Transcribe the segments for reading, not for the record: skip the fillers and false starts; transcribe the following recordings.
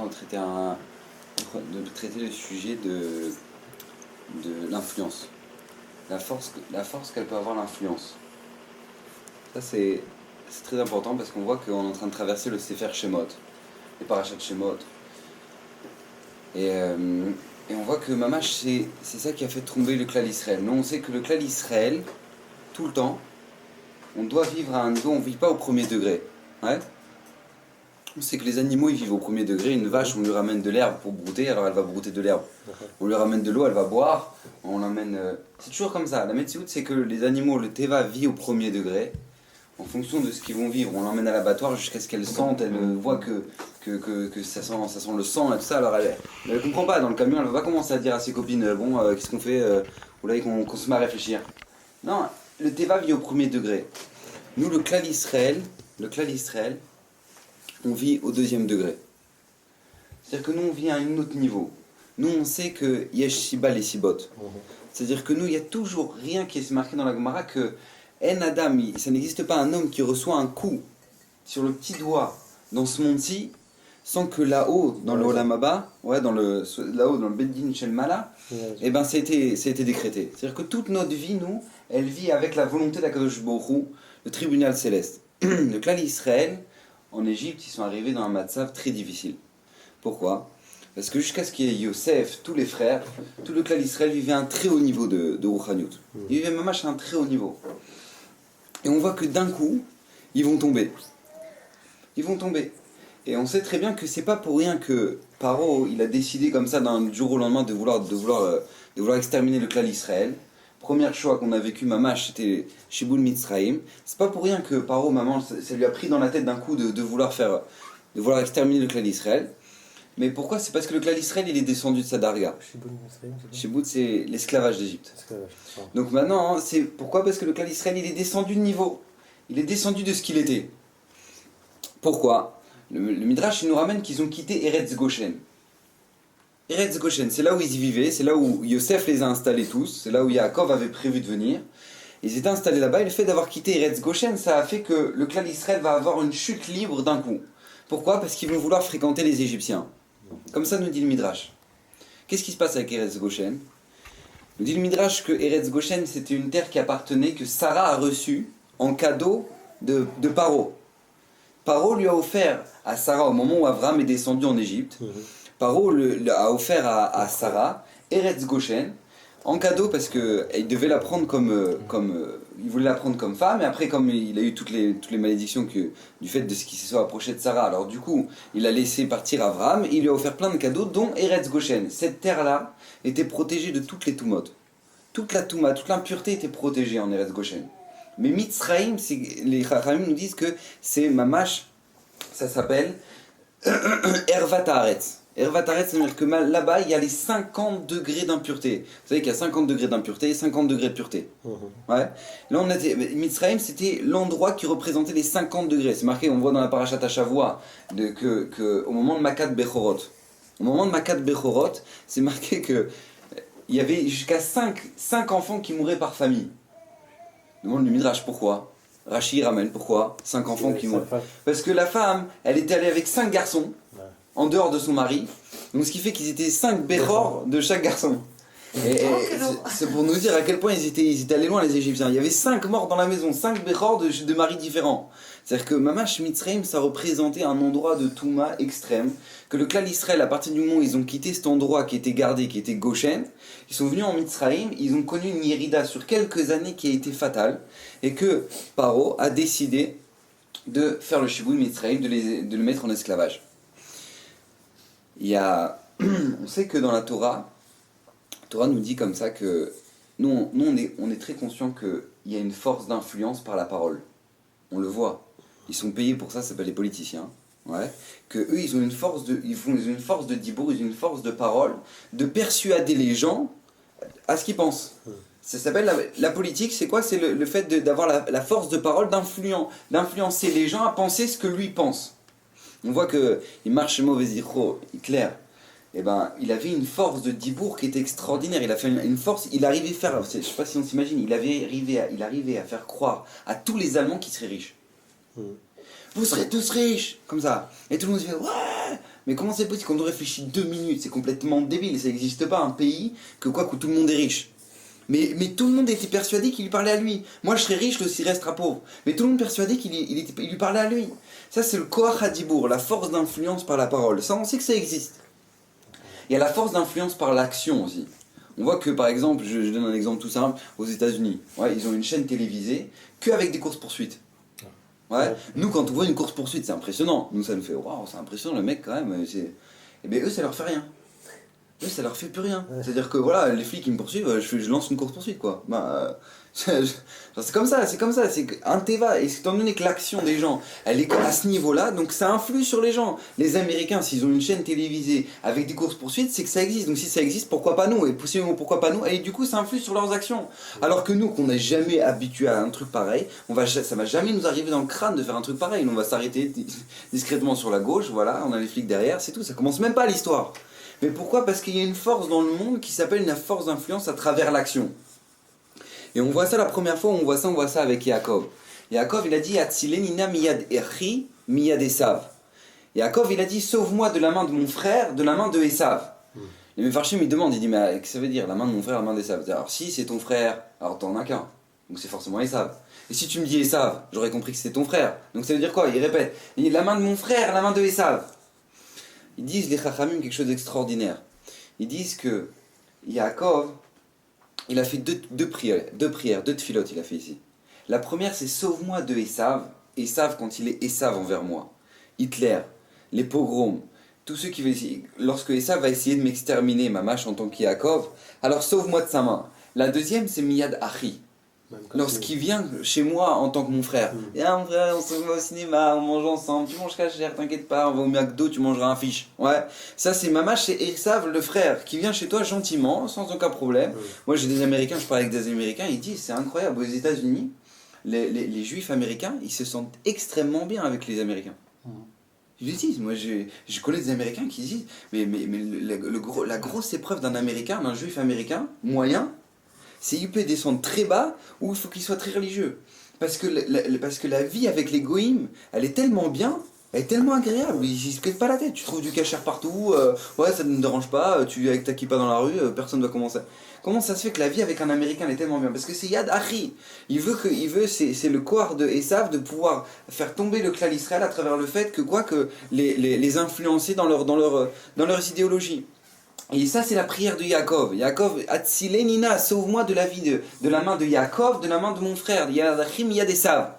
de traiter le sujet de l'influence. La force qu'elle peut avoir l'influence. Ça c'est très important parce qu'on voit qu'on est en train de traverser le Sefer Shemot, les parachats de Shemot. Et on voit que Mamash, c'est ça qui a fait tomber le Klal Israël. Nous on sait que le Klal Israël, tout le temps, on doit vivre à un niveau, on ne vit pas au premier degré. Ouais. On sait que les animaux ils vivent au premier degré. Une vache, on lui ramène de l'herbe pour brouter, alors elle va brouter de l'herbe. On lui ramène de l'eau, elle va boire. On l'emmène. C'est toujours comme ça. La Metsiout, c'est que les animaux, le Teva vit au premier degré. En fonction de ce qu'ils vont vivre, on l'emmène à l'abattoir jusqu'à ce qu'elle sente, elle voit que ça sent le sang et tout ça. Alors elle ne comprend pas. Dans le camion, elle ne va pas commencer à dire à ses copines qu'est-ce qu'on fait vous voulez qu'on se met à réfléchir. Non, le Teva vit au premier degré. Nous, le Klal Israël, on vit au deuxième degré. C'est-à-dire que nous, on vit à un autre niveau. Nous, on sait que Yesh Siba les Sibot. C'est-à-dire que nous, il n'y a toujours rien qui est marqué dans la Gemara que En Adam, ça n'existe pas un homme qui reçoit un coup sur le petit doigt dans ce monde-ci sans que là-haut, dans le Olam Haba, là-haut dans le Beddin Shel Mala, eh ben, ça a été décrété. C'est-à-dire que toute notre vie, nous, elle vit avec la volonté d'Akadosh Baruch Hu, le tribunal céleste. Le Klal Israël, en Égypte, ils sont arrivés dans un matzav très difficile. Pourquoi ? Parce que jusqu'à ce qu'il y ait Yosef, tous les frères, tout le Klal Israël vivait à un très haut niveau de Rouchaniout. Ils vivaient même à un très haut niveau. Et on voit que d'un coup, ils vont tomber. Ils vont tomber. Et on sait très bien que c'est pas pour rien que Paro, il a décidé comme ça d'un jour au lendemain de vouloir exterminer le Klal Israël. Première choix qu'on a vécu, Mamash, c'était Shibul Mitzrayim. C'est pas pour rien que Paro, maman, ça lui a pris dans la tête d'un coup de vouloir exterminer le Klal Israël. Mais pourquoi ? C'est parce que le Klal Israël, il est descendu de sa darga. Shibul, c'est l'esclavage d'Égypte. Donc maintenant, c'est pourquoi ? Parce que le Klal Israël, il est descendu de niveau. Il est descendu de ce qu'il était. Pourquoi ? Le Midrash, il nous ramène qu'ils ont quitté Eretz Goshen. Eretz Goshen, c'est là où ils y vivaient, c'est là où Yosef les a installés tous, c'est là où Yaakov avait prévu de venir. Ils étaient installés là-bas, et le fait d'avoir quitté Eretz Goshen, ça a fait que le Klal Israël va avoir une chute libre d'un coup. Pourquoi ? Parce qu'ils vont vouloir fréquenter les Égyptiens. Comme ça nous dit le Midrash. Qu'est-ce qui se passe avec Eretz Goshen ? Nous dit le Midrash que Eretz Goshen, c'était une terre qui appartenait, que Sarah a reçue en cadeau de Paro. Paro lui a offert à Sarah, au moment où Abraham est descendu en Égypte, Paro a offert à Sarah Eretz Goshen en cadeau parce qu'il devait la prendre il voulait la prendre comme femme, et après comme il a eu toutes les malédictions du fait de ce qui se soit approché de Sarah, alors du coup il a laissé partir Abraham et il lui a offert plein de cadeaux dont Eretz Goshen. Cette terre-là était protégée de toutes les toumotes. Toute la touma, toute l'impureté était protégée en Eretz Goshen. Mais Mitzrayim, les Chachamim nous disent que c'est Mamash, ça s'appelle Ervat Haaretz. Ervat Haaretz, c'est-à-dire que là-bas, il y a les 50 degrés d'impureté. Vous savez qu'il y a 50 degrés d'impureté et 50 degrés de pureté. Ouais. Là, Mitzrayim, c'était l'endroit qui représentait les 50 degrés. C'est marqué, on voit dans la Parashat HaShavua, au moment de Makat Bechorot. Au moment de Makat Bechorot, c'est marqué qu'il y avait jusqu'à 5 enfants qui mouraient par famille. Demande le Midrash, pourquoi ? Rashi ramène, pourquoi ? 5 enfants qui mourent. Parce que la femme, elle était allée avec 5 garçons, en dehors de son mari, donc ce qui fait qu'ils étaient 5 Bechor de chaque garçon. Et c'est pour nous dire à quel point ils étaient allés loin les Égyptiens. Il y avait 5 morts dans la maison, 5 Bechor de maris différents. C'est-à-dire que Mamash Mitzrayim, ça représentait un endroit de Touma extrême, que le Klal Israël, à partir du moment où ils ont quitté cet endroit qui était gardé, qui était Goshen, ils sont venus en Mitzrayim, ils ont connu une Yérida sur quelques années qui a été fatale, et que Paro a décidé de faire le Shibui Mitzrayim, de le mettre en esclavage. On sait que dans la Torah nous dit comme ça que nous on est très conscient qu'il y a une force d'influence par la parole. On le voit. Ils sont payés pour ça s'appelle les politiciens. Ouais. Que eux, ils ont une force de dibour, ils ont une force de parole, de persuader les gens à ce qu'ils pensent. Ça s'appelle la politique, c'est quoi ? C'est le fait d'avoir la force de parole, d'influencer les gens à penser ce que lui pense. On voit qu'il marche mauvais Hitler. Eh ben, il avait une force de dibour qui était extraordinaire. Il a fait une force, il arrivait à faire, je ne sais pas si on s'imagine, il arrivait à faire croire à tous les Allemands qu'ils seraient riches. Vous serez tous riches, comme ça. Et tout le monde se fait, ouais, Mais comment c'est possible quand on réfléchit 2 minutes? C'est complètement débile, ça n'existe pas un pays que tout le monde est riche. Mais tout le monde était persuadé qu'il lui parlait à lui. Moi je serais riche, lui aussi restera pauvre. Mais tout le monde persuadé qu'il lui parlait à lui. Ça c'est le Koach HaDibour, la force d'influence par la parole. Ça on sait que ça existe. Il y a la force d'influence par l'action aussi. On voit que par exemple, je donne un exemple tout simple, aux États-Unis, ouais, ils ont une chaîne télévisée qu'avec des courses-poursuites. Ouais. Nous, quand on voit une course-poursuite, c'est impressionnant. Nous, ça nous fait waouh, c'est impressionnant, le mec, quand même. Et bien, eux, ça leur fait rien. Eux, ça leur fait plus rien. C'est-à-dire que voilà, les flics, ils me poursuivent, je lance une course-poursuite, quoi. C'est comme ça. C'est un Teva. Et étant donné que l'action des gens, elle est à ce niveau-là, donc ça influe sur les gens. Les Américains, s'ils ont une chaîne télévisée avec des courses-poursuites, c'est que ça existe. Donc si ça existe, pourquoi pas nous? Et possiblement, pourquoi pas nous? Et du coup, ça influe sur leurs actions. Alors que nous, qu'on n'est jamais habitué à un truc pareil, ça va jamais nous arriver dans le crâne de faire un truc pareil. On va s'arrêter discrètement sur la gauche, voilà, on a les flics derrière, c'est tout. Ça commence même pas l'histoire. Mais pourquoi? Parce qu'il y a une force dans le monde qui s'appelle la force d'influence à travers l'action. Et on voit ça la première fois, on voit ça avec Yaakov. Yaakov, il a dit Atzilenina miyad echi miyad Esav. Yaakov, il a dit sauve-moi de la main de mon frère, de la main de Esav. Les Mefarshim, ils demandent, il dit mais qu'est-ce que ça veut dire la main de mon frère, la main d'Esav? Alors si c'est ton frère, alors t'en as qu'un. Donc c'est forcément Esav. Et si tu me dis Esav, j'aurais compris que c'était ton frère. Donc ça veut dire quoi? Il répète, il dit la main de mon frère, la main de Esav. Ils disent les Chachamim quelque chose d'extraordinaire. Ils disent que Yaakov, il a fait deux prières, deux tfilotes il a fait ici. La première c'est sauve-moi de Esav. Esav quand il est Esav envers moi. Hitler, les pogroms, tous ceux qui veulent essayer. Lorsque Esav va essayer de m'exterminer, ma mâche en tant qu'Yaakov, alors sauve-moi de sa main. La deuxième c'est Miyad Achi. Lorsqu'il vient chez moi en tant que mon frère. Et mon frère, on se va au cinéma, on mange ensemble, tu manges cachère, t'inquiète pas, on va au McDo, tu mangeras un fiche. Ouais, ça c'est Mamash, c'est Esav le frère qui vient chez toi gentiment, sans aucun problème. Moi j'ai des Américains, je parle avec des Américains, ils disent c'est incroyable, aux États-Unis, les Juifs américains, ils se sentent extrêmement bien avec les Américains. Ils disent, moi je connais des Américains qui disent, mais la grosse épreuve d'un Américain, d'un Juif américain, moyen, c'est qu'il peut descendre très bas ou il faut qu'il soit très religieux. Parce que la vie avec les goïms, elle est tellement bien, elle est tellement agréable, ils se pètent pas la tête. Tu trouves du cachère partout, ouais ça ne me dérange pas, tu vis avec ta kippa dans la rue, personne ne va commencer. Comment ça se fait que la vie avec un Américain elle est tellement bien? Parce que c'est Yad Achi. C'est le corps de Esav de pouvoir faire tomber le clan Israël à travers le fait que les influencer dans leurs idéologies. Et ça, c'est la prière de Yaakov. Yaakov, Atzile Nina, sauve-moi de la vie de la main de Yaakov, de la main de mon frère. Yad Achim, Yad Esav.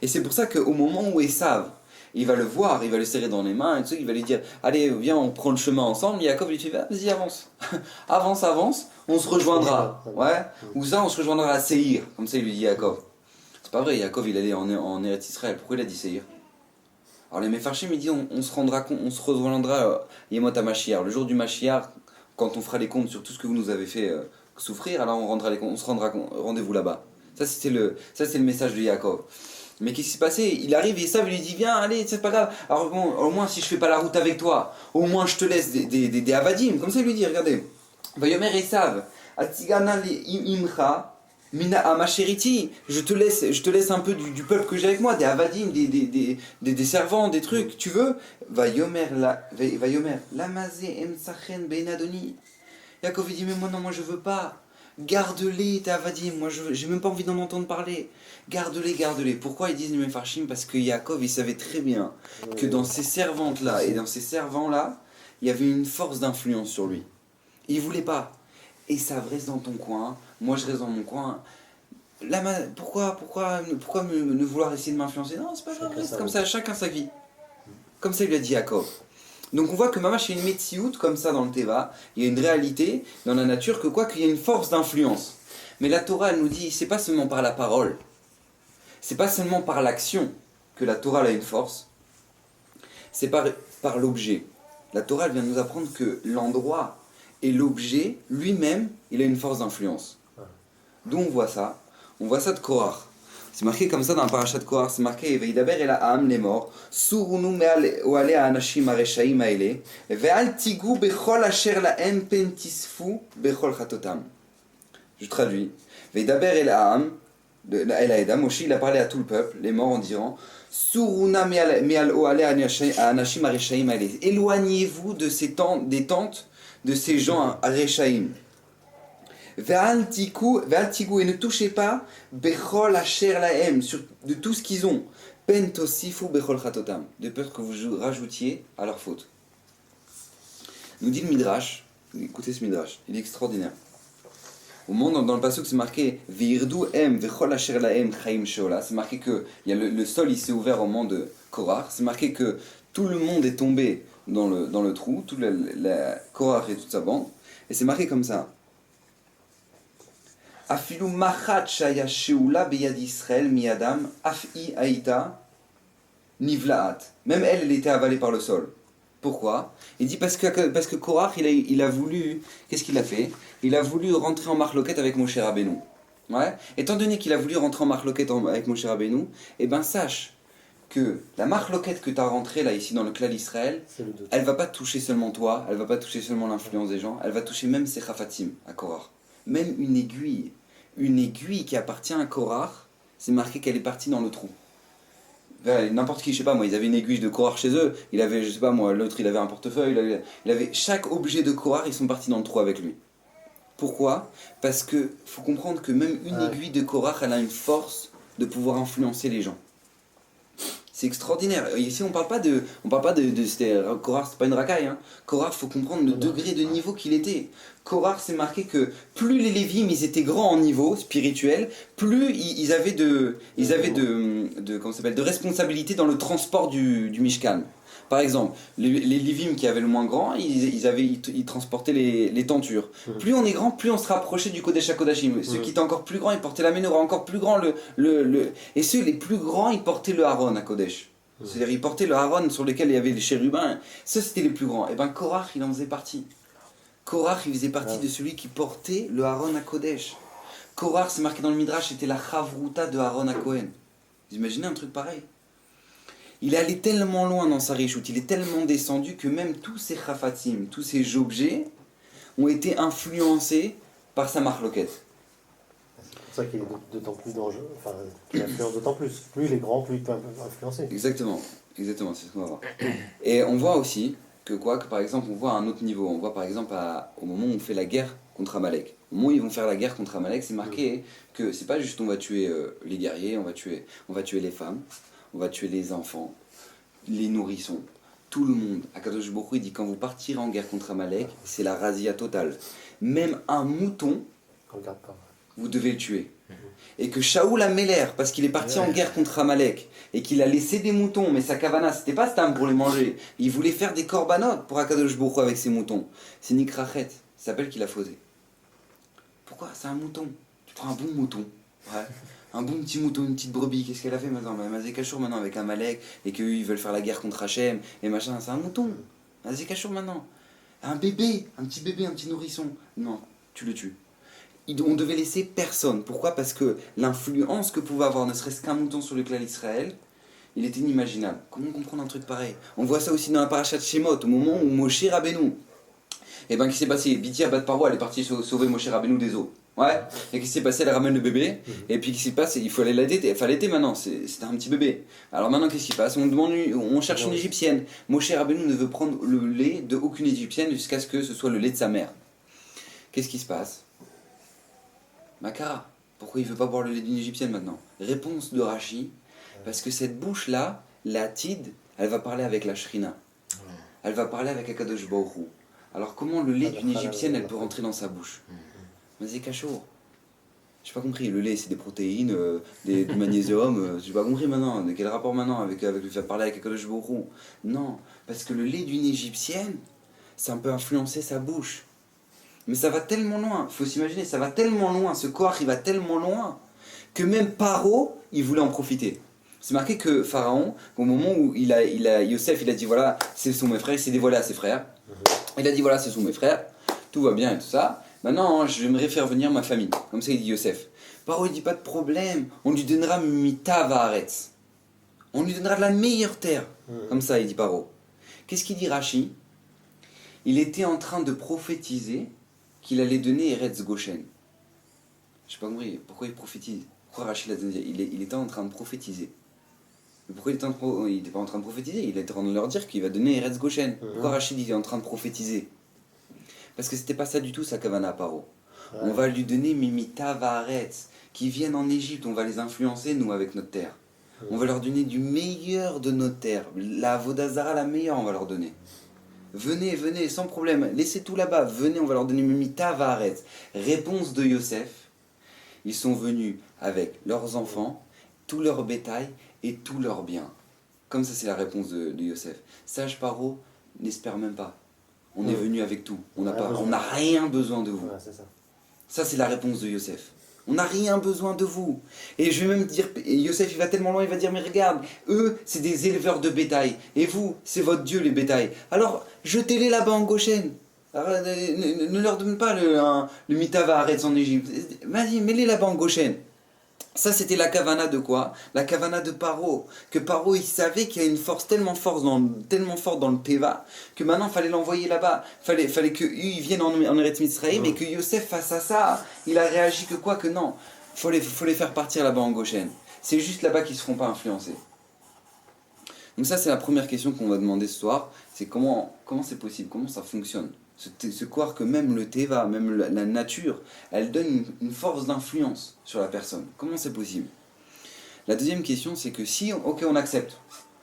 Et c'est pour ça qu'au moment où Esav, il va le voir, il va le serrer dans les mains, et tout, il va lui dire allez, viens, on prend le chemin ensemble. Yaakov lui fait vas-y, avance. avance, on se rejoindra. Ouais. Ou ça, on se rejoindra à Seir. Comme ça, il lui dit Yaakov. C'est pas vrai, Yaakov, il allait en Eretz Israël. Pourquoi il a dit Seir? Alors les Mefarshim, il dit on se rejoindra Yemot HaMashiach, le jour du Mashiach. Quand on fera les comptes sur tout ce que vous nous avez fait souffrir, alors on se rendra rendez-vous là-bas. Ça c'est le message de Yaakov. Mais qu'est-ce qui s'est passé? Il arrive et Esav lui dit viens, allez, c'est pas grave. Alors bon, au moins si je fais pas la route avec toi, au moins je te laisse des avadim. Comme ça il lui dit, regardez. Vayomer Esav, Atzigana imcha. Mina Amachériti, je te laisse un peu du peuple que j'ai avec moi, des avadim, des servants, des trucs, tu veux? Vayomer, lamazé emsachen ben adoni. Yaakov dit mais moi je veux pas. Garde-les tes avadim, moi j'ai même pas envie d'en entendre parler. Garde-les. Pourquoi ils disent les Mefarshim? Parce que Yaakov il savait très bien que dans ces servantes là et dans ces servants là, il y avait une force d'influence sur lui. Il voulait pas. Et ça reste dans ton coin, moi je reste dans mon coin. Là, pourquoi ne vouloir essayer de m'influencer? Non, c'est pas grave, reste comme ça, chacun sa vie. Comme ça, il lui a dit Yaakov. Donc on voit que Mamash est une metsiout comme ça dans le Teva. Il y a une réalité dans la nature qu'il y a une force d'influence. Mais la Torah, elle nous dit, c'est pas seulement par la parole, c'est pas seulement par l'action que la Torah a une force, c'est par l'objet. La Torah, elle vient nous apprendre que l'endroit et l'objet, lui-même, il a une force d'influence. D'où on voit ça de Korach. C'est marqué comme ça dans le parachat de Korach, c'est marqué Veidaber el ha'am lemor, surunu me'al oale ha'anashim ha'reshaim ha'ele, ve'al tigu bechol asher la'em pen tisfu bechol chatotam. Je traduis. Veidaber el ha'am, El Haeda, Moshe il a parlé à tout le peuple, les morts en disant Suruna me'al oale anashim areshaim ale. Éloignez-vous de des tentes de ces gens à Reshaim. Ve'al tigu et ne touchez pas bechol asher lahem de tout ce qu'ils ont. Pen tosifu bechol chatotam, de peur que vous rajoutiez à leur faute. Nous dit le Midrash, écoutez ce Midrash, il est extraordinaire. Au moment dans le passage c'est marqué Virdu em vechol asher lahem chaim sheola, c'est marqué que le sol il s'est ouvert au moment de Korach, c'est marqué que tout le monde est tombé dans le trou, tout la Korach et toute sa bande, et c'est marqué comme ça. Afilu machat shaya sheola beyad Israël miadam afi aita nivlaat. Même elle était avalée par le sol. Pourquoi? Il dit parce que Korach il a voulu, qu'est-ce qu'il a fait? Il a voulu rentrer en marloquette avec Moshe Rabbeinu. Ouais. Étant donné qu'il a voulu rentrer en marloquette avec Moshe Rabbeinu, eh ben sache que la marloquette que tu as rentrée là ici dans le clan d'Israël, elle va pas toucher seulement toi, elle va pas toucher seulement l'influence des gens, elle va toucher même ses Chafatim à Korach. Même une aiguille qui appartient à Korach, c'est marqué qu'elle est partie dans le trou. N'importe qui, je sais pas moi, ils avaient une aiguille de Korach chez eux, il avait, je sais pas moi, l'autre il avait un portefeuille, il avait chaque objet de Korach, ils sont partis dans le trou avec lui. Pourquoi? Parce que faut comprendre que même une aiguille de Korach, elle a une force de pouvoir influencer les gens. C'est extraordinaire. Ici on parle pas de Korach, c'est pas une racaille. Hein. Korach, faut comprendre le degré de niveau qu'il était. Korach, c'est marqué que plus les Lévim ils étaient grands en niveau spirituel, plus ils avaient de responsabilité dans le transport du Mishkan. Par exemple, les Lévim qui avaient le moins grand, ils transportaient les tentures. Plus on est grand, plus on se rapprochait du Kodesh HaKodashim. Ceux qui étaient encore plus grands, ils portaient la menorah, encore plus grand et ceux les plus grands, ils portaient le Haron à Kodesh. C'est-à-dire ils portaient le Haron sur lequel il y avait les chérubins. Ceux c'était les plus grands. Et ben Korach, il en faisait partie. Korach, il faisait partie de celui qui portait le Haron à Kodesh. Korach, c'est marqué dans le Midrash, c'était la Chavruta de Haron à Kohen. Vous imaginez un truc pareil? Il est allé tellement loin dans sa richoute, il est tellement descendu que même tous ces chafatim, tous ces objets ont été influencés par sa marloquette. C'est pour ça qu'il est d'autant plus dangereux, enfin, qu'il influence d'autant plus. Plus il est grand, plus il peut influencer. Exactement, c'est ce qu'on va voir. Et on voit aussi que par exemple, on voit à un autre niveau. On voit par exemple au moment où on fait la guerre contre Amalek. Au moment où ils vont faire la guerre contre Amalek, c'est marqué que c'est pas juste on va tuer les guerriers, on va tuer les femmes. On va tuer les enfants, les nourrissons, tout le monde. Akadosh Baruch Hu, il dit quand vous partirez en guerre contre Amalek, c'est la razzia totale. Même un mouton, vous devez le tuer. Et que Shaoul Améler, parce qu'il est parti en guerre contre Amalek, et qu'il a laissé des moutons, mais sa kavana, c'était pas stam pour les manger. Il voulait faire des korbanot pour Akadosh Baruch Hu avec ses moutons. C'est Nikrachet, ça s'appelle qu'il a fausé. Pourquoi? C'est un mouton. Tu prends un bon mouton. Ouais. Un bon petit mouton, une petite brebis, qu'est-ce qu'elle a fait maintenant? Mazé Kachour maintenant avec Amalek, et qu'eux ils veulent faire la guerre contre Hachem, et machin, c'est un mouton. Mazé Kachour maintenant. Un bébé, un petit nourrisson. Non, tu le tues. On devait laisser personne. Pourquoi? Parce que l'influence que pouvait avoir ne serait-ce qu'un mouton sur le clan d'Israël, il était inimaginable. Comment comprendre un truc pareil? On voit ça aussi dans la parashat Shemot, au moment où Moshe Rabbeinu. Et ben, qu'est-ce qui s'est passé? Bithia Bat Paroi, elle est partie sauver Moshe Rabbeinu des eaux. Ouais. Et qu'est-ce qui s'est passé? Elle ramène le bébé. Et puis qu'est-ce qui se passe? Il faut aller l'aider. Il fallait l'aider maintenant. C'était un petit bébé. Alors maintenant qu'est-ce qui se passe? On cherche une égyptienne. Moshe Rabbeinu ne veut prendre le lait de aucune égyptienne jusqu'à ce que ce soit le lait de sa mère. Qu'est-ce qui se passe? Makara. Pourquoi il veut pas boire le lait d'une égyptienne maintenant? Réponse de Rashi. Parce que cette bouche-là, la Tid, elle va parler avec la Shrina. Elle va parler avec Akadosh Baruch Hu. Alors comment le lait d'une égyptienne, elle peut rentrer dans sa bouche? Mais c'est cachot. J'ai pas compris. Le lait, c'est des protéines, du magnésium. J'ai pas compris maintenant. De quel rapport maintenant avec le fait de parler avec Akadosh Baruch Hu? Non, parce que le lait d'une égyptienne, ça peut influencer sa bouche. Mais ça va tellement loin. Faut s'imaginer, ça va tellement loin. Ce corps, il va tellement loin que même Paro, il voulait en profiter. C'est marqué que Pharaon, au moment où Yosef, il a dit voilà, ce sont mes frères, il s'est dévoilé à ses frères. Il a dit voilà, ce sont mes frères, tout va bien et tout ça. Maintenant, je vais faire venir ma famille. Comme ça, il dit Yosef. Paro, il dit pas de problème, on lui donnera mita vaaretz. On lui donnera de la meilleure terre. Comme ça, il dit Paro. Qu'est-ce qu'il dit Rashi? Il était en train de prophétiser qu'il allait donner Eretz Goshen. Je sais pas compris, pourquoi il prophétise? Pourquoi Rachid il était en train de prophétiser? Mais pourquoi il était pas en train de prophétiser? Il était en train de leur dire qu'il va donner Eretz Goshen. Pourquoi Rachid il est en train de prophétiser? Parce que c'était pas ça du tout sa kavana à Paro. Ouais. On va lui donner Mimita Vaharetz, qui viennent en Égypte, on va les influencer nous avec notre terre. On va leur donner du meilleur de notre terre, la Vodazara la meilleure on va leur donner. Venez, venez, sans problème, laissez tout là-bas, venez, on va leur donner Mimita Vaharetz. Réponse de Yosef, ils sont venus avec leurs enfants, tout leur bétail et tous leurs biens. Comme ça c'est la réponse de Yosef. Sage Paro, n'espère même pas. On est venu avec tout, on n'a rien besoin de vous. Ouais, c'est ça. Ça, c'est la réponse de Yosef. On n'a rien besoin de vous. Et je vais même dire, et Yosef, il va tellement loin, il va dire, mais regarde, eux, c'est des éleveurs de bétail. Et vous, c'est votre Dieu, les bétails. Alors, jetez-les là-bas en Goshen. Ne leur donne pas le Mitava Haaretz en Égypte. Vas-y, mets-les là-bas en Goshen. Ça, c'était la kavana de quoi? La kavana de Paro. Que Paro, il savait qu'il y a une force tellement forte dans le Teva, que maintenant, il fallait l'envoyer là-bas. Fallait qu'il vienne en Eretz Mitzrayim, et que Yosef, face à ça, il a réagi que quoi? Que non. Faut les faire partir là-bas en Goshen. C'est juste là-bas qu'ils ne se feront pas influencer. Donc ça, c'est la première question qu'on va demander ce soir. C'est comment c'est possible? Comment ça fonctionne? Se croire que même le Teva, même la nature, elle donne une force d'influence sur la personne. Comment c'est possible? La deuxième question, c'est que si, ok, on accepte,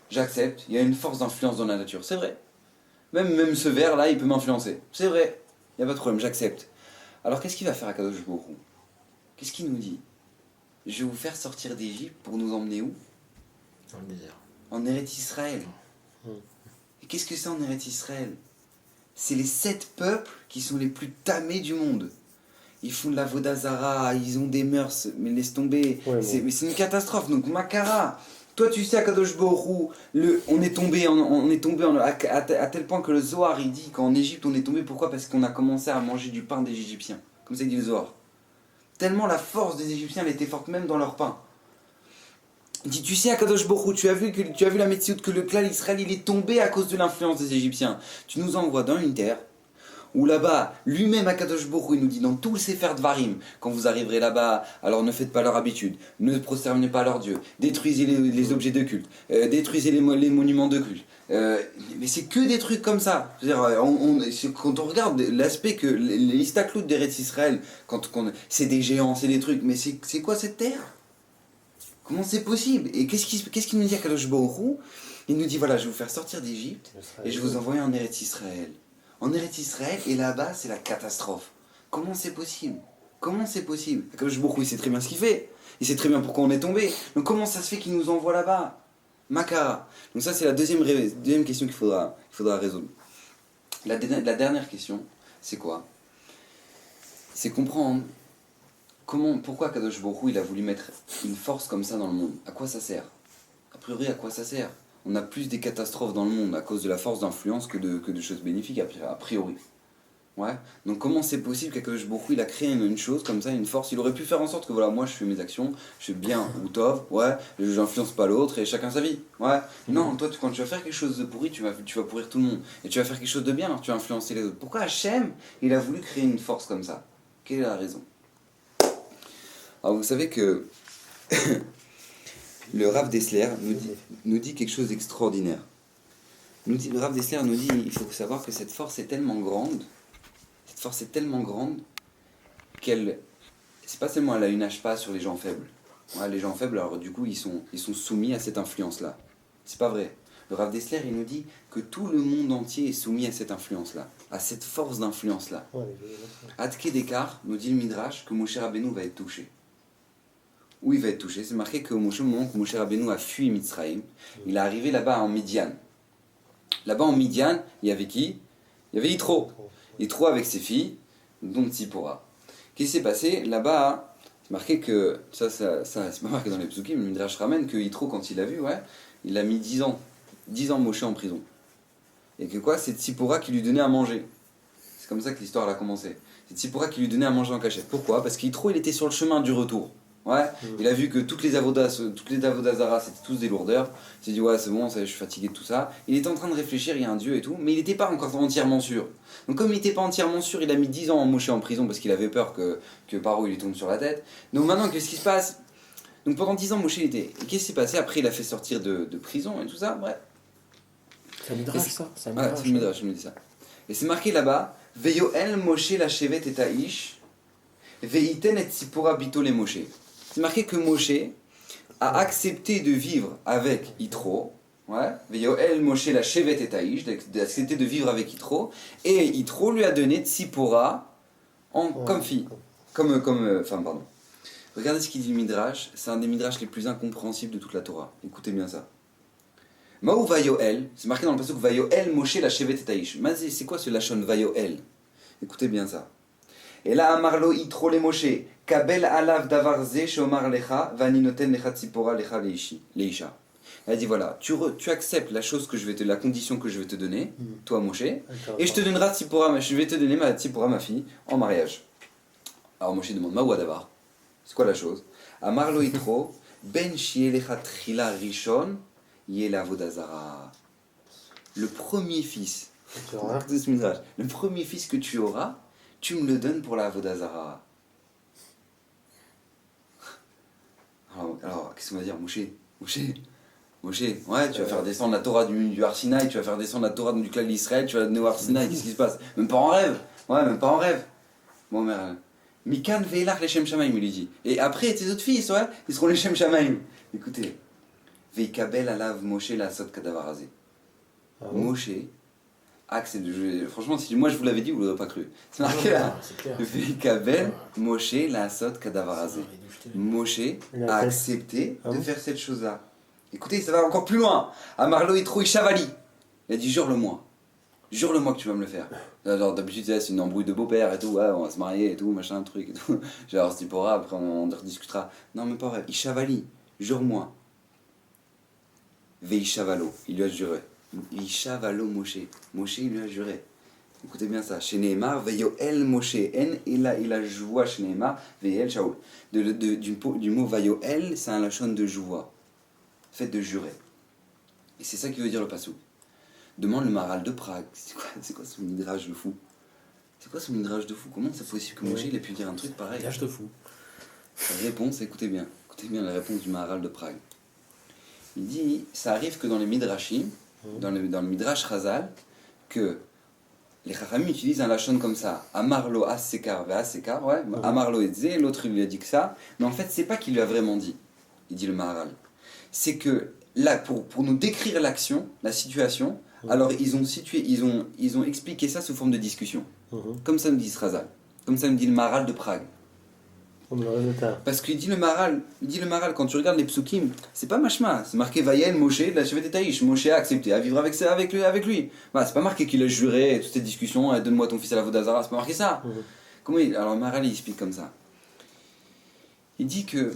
j'accepte, il y a une force d'influence dans la nature, c'est vrai. Même ce verre-là, il peut m'influencer, c'est vrai, il n'y a pas de problème, j'accepte. Alors qu'est-ce qu'il va faire à Kadosh Baruch Hu? Qu'est-ce qu'il nous dit? Je vais vous faire sortir d'Égypte pour nous emmener où? Dans le désert. En Eretz Israël. Et qu'est-ce que c'est en Eretz Israël? C'est les 7 peuples qui sont les plus tamés du monde. Ils font de la Vodazara, ils ont des mœurs, mais laisse tomber. Ouais, mais c'est une catastrophe. Donc Makara, toi tu sais à Kadosh Baruch Hu, on est tombé à tel point que le Zohar il dit qu'en Égypte on est tombé. Pourquoi? Parce qu'on a commencé à manger du pain des Égyptiens. Comme ça il dit le Zohar. Tellement la force des Égyptiens elle était forte même dans leur pain. Il dit, tu sais, Akadosh Baruch Hu, tu as vu la médecine que le clan Israël il est tombé à cause de l'influence des Égyptiens. Tu nous envoies dans une terre où là-bas, lui-même Akadosh Baruch Hu, il nous dit dans tous le Sefer Dvarim, quand vous arriverez là-bas, alors ne faites pas leur habitude, ne prosternez pas leurs dieux, détruisez les objets de culte, détruisez les monuments de culte. Mais c'est que des trucs comme ça. C'est-à-dire, quand on regarde l'aspect que les istaklout d'Eretz Israël, c'est des géants, c'est des trucs, mais c'est quoi cette terre? Comment c'est possible? Et qu'est-ce qu'il nous dit à Kadosh Baruch Hu? Il nous dit voilà, je vais vous faire sortir d'Égypte et je vais vous envoyer en Eretz Israël. En Eretz Israël, et là-bas, c'est la catastrophe. Comment c'est possible? Comment c'est possible? Kadosh Baruch Hu, il sait très bien ce qu'il fait. Il sait très bien pourquoi on est tombé. Donc comment ça se fait qu'il nous envoie là-bas? Makara. Donc ça, c'est la deuxième question qu'il faudra résoudre. La dernière question, c'est quoi? C'est comprendre pourquoi Kadosh Baruch Hu, il a voulu mettre une force comme ça dans le monde? À quoi ça sert? A priori, à quoi ça sert? On a plus des catastrophes dans le monde à cause de la force d'influence que de choses bénéfiques, a priori. Ouais. Donc comment c'est possible qu'Akadosh Baruch Hu, il a créé une chose comme ça, une force? Il aurait pu faire en sorte que voilà, moi je fais mes actions, je fais bien ou tov, ouais, j'influence pas l'autre et chacun sa vie. Ouais. Non, toi quand tu vas faire quelque chose de pourri, tu vas pourrir tout le monde. Et tu vas faire quelque chose de bien, alors tu vas influencer les autres. Pourquoi Hachem, il a voulu créer une force comme ça? Quelle est la raison? Alors vous savez que le Rav Dessler nous dit quelque chose d'extraordinaire. Le Rav Dessler nous dit, il faut savoir que cette force est tellement grande, qu'elle, c'est pas seulement elle a une pas sur les gens faibles. Ouais, les gens faibles, alors du coup, ils sont soumis à cette influence-là. C'est pas vrai. Le Rav Dessler, il nous dit que tout le monde entier est soumis à cette influence-là, à cette force d'influence-là. Adke Dekar nous dit le Midrash que Moshe Rabbeinu va être touché. Où il va être touché? C'est marqué qu'au moment où Moshe Rabbeinu a fui Mitzrayim, il est arrivé là-bas en Midian. Là-bas en Midian, il y avait qui? Il y avait Yitro. Yitro avec ses filles, dont Tzipora. Qu'est-ce qui s'est passé? Là-bas, c'est marqué que, ça c'est pas marqué dans les psukim, le Midrash ramène que Yitro, quand il l'a vu, ouais, il a mis 10 ans Moshe en prison. Et que quoi? C'est Tzipora qui lui donnait à manger. C'est comme ça que l'histoire a commencé. C'est Tzipora qui lui donnait à manger en cachette. Pourquoi? Parce qu'Yitro, il était sur le chemin du retour. Ouais, il a vu que toutes les Avodazara c'était tous des lourdeurs. Il s'est dit ouais c'est bon, ça, je suis fatigué de tout ça. Il était en train de réfléchir, il y a un dieu et tout, mais il n'était pas encore entièrement sûr. Donc comme il n'était pas entièrement sûr, il a mis 10 ans en Moshe en prison parce qu'il avait peur que Paro il lui tombe sur la tête. Donc maintenant qu'est-ce qui se passe? Donc pendant 10 ans, Moshe il était. Et qu'est-ce qui s'est passé? Après, il a fait sortir de prison et tout ça. Bref. C'est un midrash, ça. C'est un Ouais, c'est le Midrash, je me dis ça. Et c'est marqué là-bas Veyoel Moshe la shevet et Aish, Veiten et Tzipora bito les Moshe. C'est marqué que Moshe a accepté de vivre avec Yitro. Ouais. Veyoel Moshe la shevet et Aish, d'accepter de vivre avec Yitro. Et Yitro lui a donné Tzipora comme fille. Enfin, pardon. Regardez ce qu'il dit le Midrash. C'est un des Midrash les plus incompréhensibles de toute la Torah. Écoutez bien ça. Maou Vayoel, c'est marqué dans le passage Vayoel Moshe la shevet et Aish. C'est quoi ce lachon Vayoel? Écoutez bien ça. Et là, Amarlo Yitro le Moshe, Kabel alav davar ze shomar lecha, vani noten lecha tzipora lecha leisha. Elle a dit voilà, tu acceptes la chose que je vais la condition que je vais te donner, toi Moshe, et je te donnerai tzipora, je vais te donner ma tzipora, ma fille, en mariage. Alors Moshe demande Maou davar. C'est quoi la chose? Amarlo Yitro, ben shie lecha trila rishon. Vodazara. Le premier fils, le premier fils que tu auras, tu me le donnes pour la Vodazara. Alors qu'est-ce qu'on va dire, Moshe, ouais, tu vas faire descendre la Torah du Har Sinaï, tu vas faire descendre la Torah du clan d'Israël, tu vas la donner au Har Sinaï, qu'est-ce qui se passe? Même pas en rêve. Ouais, même pas en rêve. Bon, mais Mikan veilach les Shem Shamaim, il lui dit. Et après, tes autres fils, ouais, ils seront les Shem Shamaim. Écoutez. Veikabel alav Moshe la sot kadavarazé. Moshe accepte. Franchement, si moi je vous l'avais dit, vous ne l'aurez pas cru. C'est marqué là. Veikabel Moshe la sot kadavarazé. Moshe a accepté de faire cette chose-là. Écoutez, ça va encore plus loin. Amarlo Yitro Ishavali. Il a dit jure-le-moi. Jure-le-moi que tu vas me le faire. Alors d'habitude c'est une embrouille de beau-père et tout, ouais, on va se marier et tout, machin, truc et tout. Genre c'est pour après on rediscutera. Non mais pas vrai. Ishavali, jure-moi. Veishavalo, il lui a juré. Veishavalo Moshe. Moshe, il lui a juré. Écoutez bien ça. Chez Nehemar, Veyoel Moshe. En, il a joie chez Nehemar. Veyoel Shaul. Du mot Vayoel, c'est un lachon de joie. Fait de jurer. Et c'est ça qui veut dire le passou. Demande le Maharal de Prague. C'est quoi son midrash de fou? C'est quoi son midrash de fou? Comment c'est possible que Moshe il ait pu dire un truc pareil? Midrash de fou. La réponse, écoutez bien la réponse du Maharal de Prague. Il dit, ça arrive que dans les Midrashim, dans le Midrash Chazal, que les Chachamim utilisent un lachon comme ça, Amarlo Asekar ve Asekar, ouais, Amarlo Etze, l'autre il lui a dit que ça, mais en fait c'est pas qu'il lui a vraiment dit, il dit le Maharal. C'est que là, pour nous décrire l'action, la situation, alors ils ont expliqué ça sous forme de discussion. Comme ça nous dit Chazal, comme ça nous dit le Maharal de Prague. Parce qu'il dit le Maharal, quand tu regardes les psukim, c'est pas mashma, c'est marqué Vayel Moshe de la Shevet et Aish. Moshe a accepté à vivre avec lui. Bah, c'est pas marqué qu'il a juré toutes ces discussions, donne-moi ton fils à la Vodazara, c'est pas marqué ça. Alors le Maharal il explique comme ça. Il dit que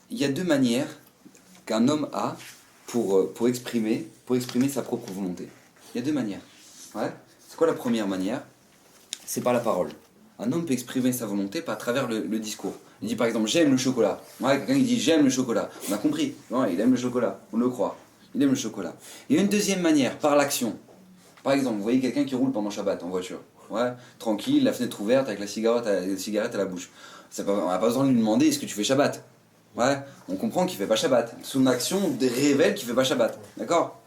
il y a deux manières qu'un homme a pour exprimer sa propre volonté. Il y a deux manières. Ouais. C'est quoi la première manière? C'est par la parole. Un homme peut exprimer sa volonté à travers le discours. Il dit par exemple j'aime le chocolat. Ouais, quelqu'un il dit j'aime le chocolat. On a compris. Ouais, il aime le chocolat. On le croit. Il aime le chocolat. Il y a une deuxième manière, par l'action. Par exemple, vous voyez quelqu'un qui roule pendant Shabbat en voiture. Ouais, tranquille, la fenêtre ouverte avec la cigarette à la bouche. On n'a pas besoin de lui demander est-ce que tu fais Shabbat. Ouais, on comprend qu'il ne fait pas Shabbat. Son action révèle qu'il ne fait pas Shabbat. D'accord?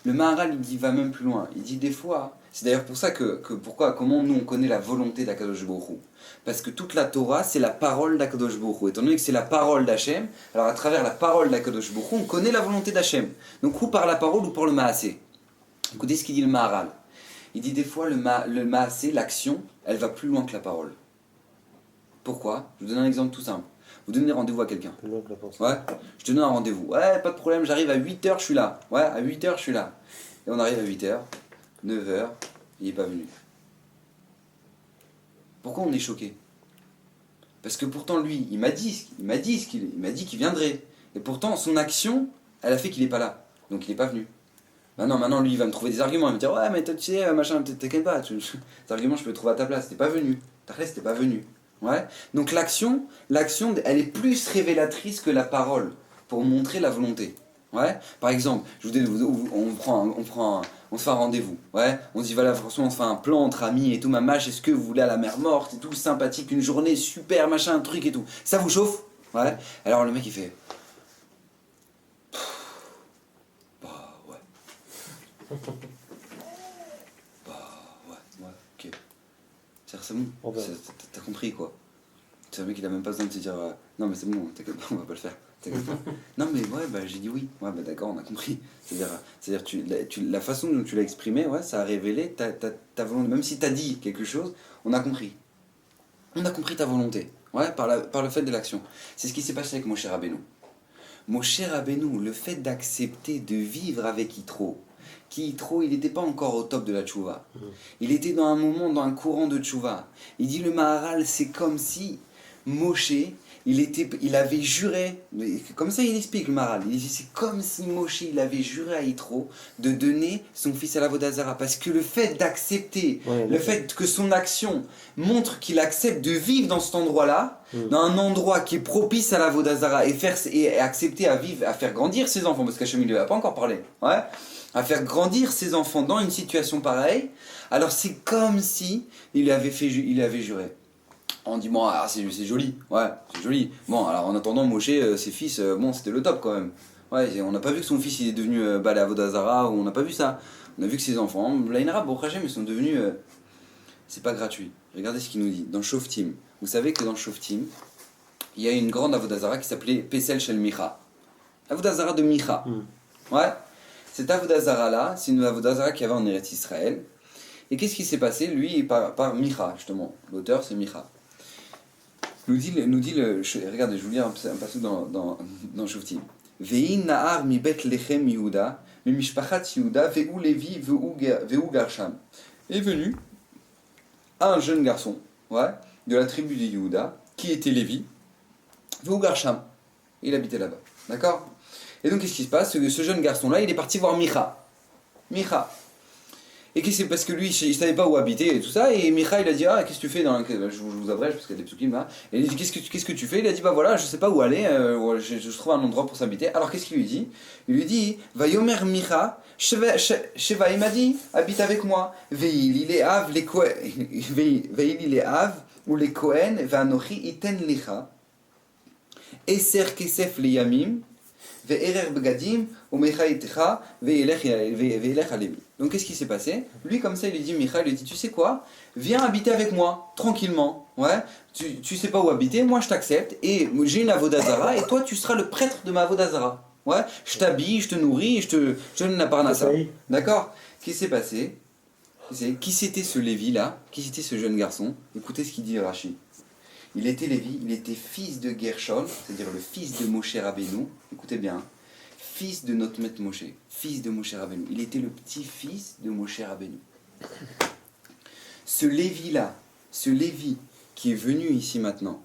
Le Maharal il va même plus loin. Il dit des fois. C'est d'ailleurs pour ça comment nous on connaît la volonté d'Akadosh Baruch Hu. Parce que toute la Torah c'est la parole d'Akadosh Baruch Hu. Étant donné que c'est la parole d'Hachem, alors à travers la parole d'Akadosh Baruch Hu, on connaît la volonté d'Hachem. Donc ou par la parole ou par le Maasé. Écoutez ce qu'il dit le Maharal. Il dit des fois le Maasé, l'action, elle va plus loin que la parole. Pourquoi? Je vous donne un exemple tout simple. Vous donnez rendez-vous à quelqu'un. Ouais, je te donne un rendez-vous. Ouais, pas de problème, j'arrive à 8h, je suis là. Ouais, à 8h, je suis là. Et on arrive à 8h. 9h, il n'est pas venu. Pourquoi on est choqué? Parce que pourtant lui, il m'a dit qu'il viendrait. Et pourtant son action, elle a fait qu'il n'est pas là. Donc il n'est pas venu. Maintenant lui il va me trouver des arguments, il va me dire ouais mais toi tu sais machin, t'inquiète pas, ces arguments je peux les trouver à ta place, t'es pas venu. T'es pas venu. Ouais. Donc l'action, elle est plus révélatrice que la parole pour montrer la volonté. Ouais. Par exemple, on se fait un rendez-vous, ouais, on se dit voilà, franchement on se fait un plan entre amis et tout, est-ce que vous voulez à la mer morte et tout, sympathique, une journée super, machin, un truc et tout. Ça vous chauffe? Ouais. Alors le mec il fait. Bah ouais. Ouais, ok. C'est bon, Bon, ben. t'as compris quoi. C'est un mec il a même pas besoin de te dire non mais c'est bon, t'inquiète pas, on va pas le faire. T'inquiète pas. Non mais ouais, bah j'ai dit oui. Ouais, bah d'accord, on a compris. C'est-à-dire la façon dont tu l'as exprimé, ouais, ça a révélé ta volonté. Même si t'as dit quelque chose, on a compris. On a compris ta volonté. Ouais, par le fait de l'action. C'est ce qui s'est passé avec Moshe Rabbeinu. Moshe Rabbeinu, le fait d'accepter de vivre avec Yitro, il n'était pas encore au top de la tchouva. Il était dans un moment, dans un courant de tchouva. Il dit le Maharal, c'est comme si Moshe, il avait juré, comme ça il explique le Maharal, il dit c'est comme si Moshe, il avait juré à Yitro de donner son fils à la Vodazara. Parce que le fait d'accepter, le fait que son action montre qu'il accepte de vivre dans cet endroit-là, dans un endroit qui est propice à la Vodazara, et accepter à vivre, à faire grandir ses enfants, parce qu'Hachem il ne lui a pas encore parlé, ouais, à faire grandir ses enfants dans une situation pareille, alors c'est comme si il avait juré. On dit bon, alors c'est joli, ouais, c'est joli. Bon, alors en attendant, Moshe, ses fils, bon, c'était le top quand même. Ouais, on n'a pas vu que son fils il est devenu Bala Vodazara, on n'a pas vu ça. On a vu que ses enfants, l'Ainra, Baruch Hashem, ils sont devenus. C'est pas gratuit. Regardez ce qu'il nous dit dans Shoftim. Vous savez que dans Shoftim, il y a une grande Avodazara qui s'appelait Pesel Shel Micha. Avodazara de Micha. Ouais. Cette Avodazara là, c'est une Avodazara qu'il y avait en Eretz Israël. Et qu'est-ce qui s'est passé? Lui, par Micha, justement. L'auteur, c'est Micha. Regardez, je vous lis un passage dans Shoftim. Ve'in na'ar mi bet lechem Yehuda, mi mishpachat Yehuda, ve'u Levi, ve'u Garsham. Est venu un jeune garçon, ouais, de la tribu de Yehuda, qui était Lévi, ve'u Garsham. Il habitait là-bas, d'accord? Et donc qu'est-ce qui se passe? Ce jeune garçon-là, il est parti voir Micha. Et c'est parce que lui, il savait pas où habiter et tout ça, et Micha il a dit ah qu'est-ce que tu fais dans je vous abrège parce qu'il y a des psukim là, et il dit qu'est-ce que tu fais? Il a dit bah voilà je sais pas où aller, je trouve un endroit pour s'habiter. Alors qu'est-ce qu'il lui dit? Il lui dit va yomer Micha Sheva, il m'a dit habite avec moi, veil il est av les kohen il est av ou les kohen vanochi iten licha eser kesef le yamim ve'erer begadim ou mecha itecha ve'elech alevi. Donc qu'est-ce qui s'est passé? Lui comme ça il lui dit, Micha, il lui dit tu sais quoi? Viens habiter avec moi, tranquillement, ouais, tu sais pas où habiter, moi je t'accepte, et j'ai une avodazara, et toi tu seras le prêtre de ma avodazara. Ouais, je t'habille, je te nourris, je te donne la parnassa. D'accord? Qu'est-ce qui s'est passé? Qui c'était ce Lévi là? Qui c'était ce jeune garçon? Écoutez ce qu'il dit Rashi. Il était Lévi, il était fils de Gershon, c'est-à-dire le fils de Moshe Rabbeinu, écoutez bien, fils de notre maître Moshe, fils de Moshe Rabbeinu. Il était le petit-fils de Moshe Rabbeinu. Ce Lévi-là, ce Lévi qui est venu ici maintenant,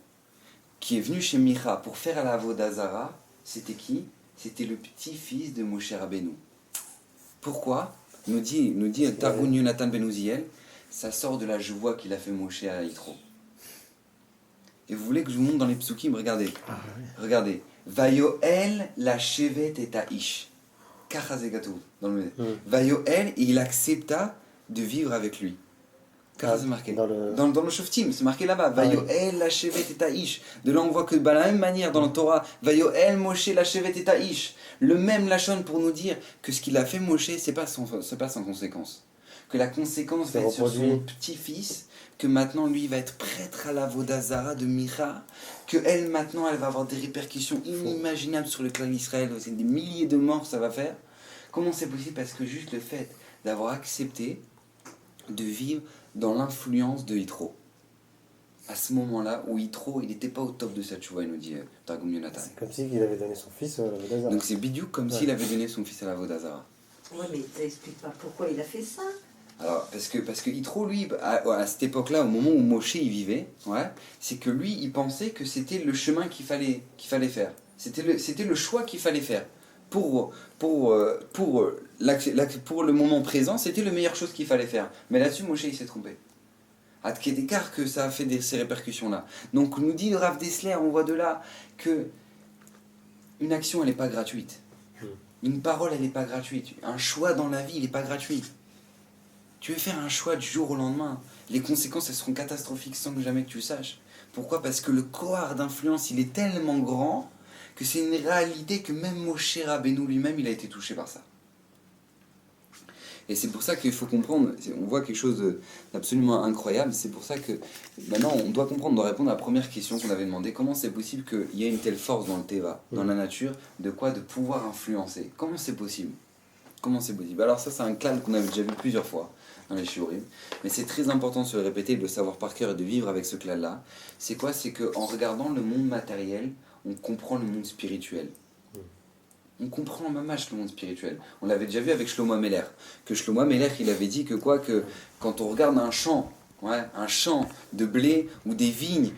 qui est venu chez Micha pour faire la Avodazara, c'était qui? C'était le petit-fils de Moshe Rabbeinu. Pourquoi? Nous dit Targum Yonatan Ben Uziel, ça sort de la joie qu'il a fait Moshe à Yitro. Et vous voulez que je vous montre dans les psukim? Regardez. Regardez. Vayoel la shevet et ish. Kachazegatou. Dans le Vayoel, et il accepta de vivre avec lui. C'est marqué. Dans le Shoftim, c'est marqué là-bas. Vayoel la shevet et ish. De là on voit que de la même manière dans le Torah, Vayoel Moshe la shevet et ish. Le même lachon pour nous dire que ce qu'il a fait Moshe, c'est pas sans conséquence. Que la conséquence va être sur son petit-fils, que maintenant lui va être prêtre à la Vodazara de Micha, que elle maintenant elle va avoir des répercussions inimaginables sur le clan d'Israël, c'est des milliers de morts ça va faire. Comment c'est possible? Parce que juste le fait d'avoir accepté de vivre dans l'influence de Yitro. À ce moment-là où Yitro il n'était pas au top de sa tchouva, il nous dit Targum Yonatan. C'est comme s'il avait donné son fils à la Vodazara. Donc c'est bidou comme s'il avait donné son fils à la Vodazara. Ouais, mais ça explique pas pourquoi il a fait ça. Alors, parce que Yitro, lui, à cette époque-là, au moment où Moshe y vivait, ouais, c'est que lui, il pensait que c'était le chemin qu'il fallait faire. C'était le choix qu'il fallait faire. Pour le moment présent, c'était la meilleure chose qu'il fallait faire. Mais là-dessus, Moshe, il s'est trompé. À quel écart que ça a fait ces répercussions-là. Donc, nous dit Rav Dessler, on voit de là que une action, elle n'est pas gratuite. Une parole, elle n'est pas gratuite. Un choix dans la vie, il n'est pas gratuit. Tu veux faire un choix du jour au lendemain. Les conséquences, elles seront catastrophiques sans que jamais que tu le saches. Pourquoi? Parce que le cohort d'influence, il est tellement grand que c'est une réalité que même Moshe Rabbeinu lui-même, il a été touché par ça. Et c'est pour ça qu'il faut comprendre, on voit quelque chose d'absolument incroyable, c'est pour ça que maintenant on doit comprendre, on doit répondre à la première question qu'on avait demandé, comment c'est possible qu'il y ait une telle force dans le Teva, dans la nature, de quoi? De pouvoir influencer. Comment c'est possible? Comment c'est possible? Alors ça c'est un klal qu'on avait déjà vu plusieurs fois dans les shiurim, mais c'est très important de se le répéter, de le savoir par cœur et de vivre avec ce klal-là. C'est quoi? C'est qu'en regardant le monde matériel, on comprend le monde spirituel. On comprend mamash le monde spirituel. On l'avait déjà vu avec Shlomo Ameler. Que Shlomo Ameler, il avait dit que quoi? Que quand on regarde un champ de blé ou des vignes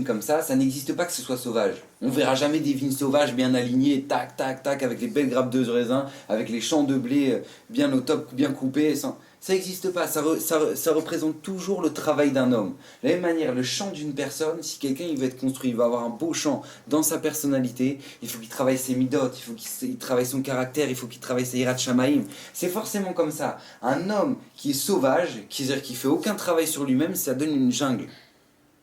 comme ça n'existe pas que ce soit sauvage. On verra jamais des vignes sauvages bien alignées, tac, tac, tac, avec les belles grappes de raisin, avec les champs de blé bien au top, bien coupés. Ça n'existe pas. Ça représente toujours le travail d'un homme. De la même manière, le champ d'une personne, si quelqu'un il veut être construit, il va avoir un beau champ dans sa personnalité, il faut qu'il travaille ses midot, il faut qu'il travaille son caractère, il faut qu'il travaille ses hirat shamaim. C'est forcément comme ça. Un homme qui est sauvage, qui fait aucun travail sur lui-même, ça donne une jungle.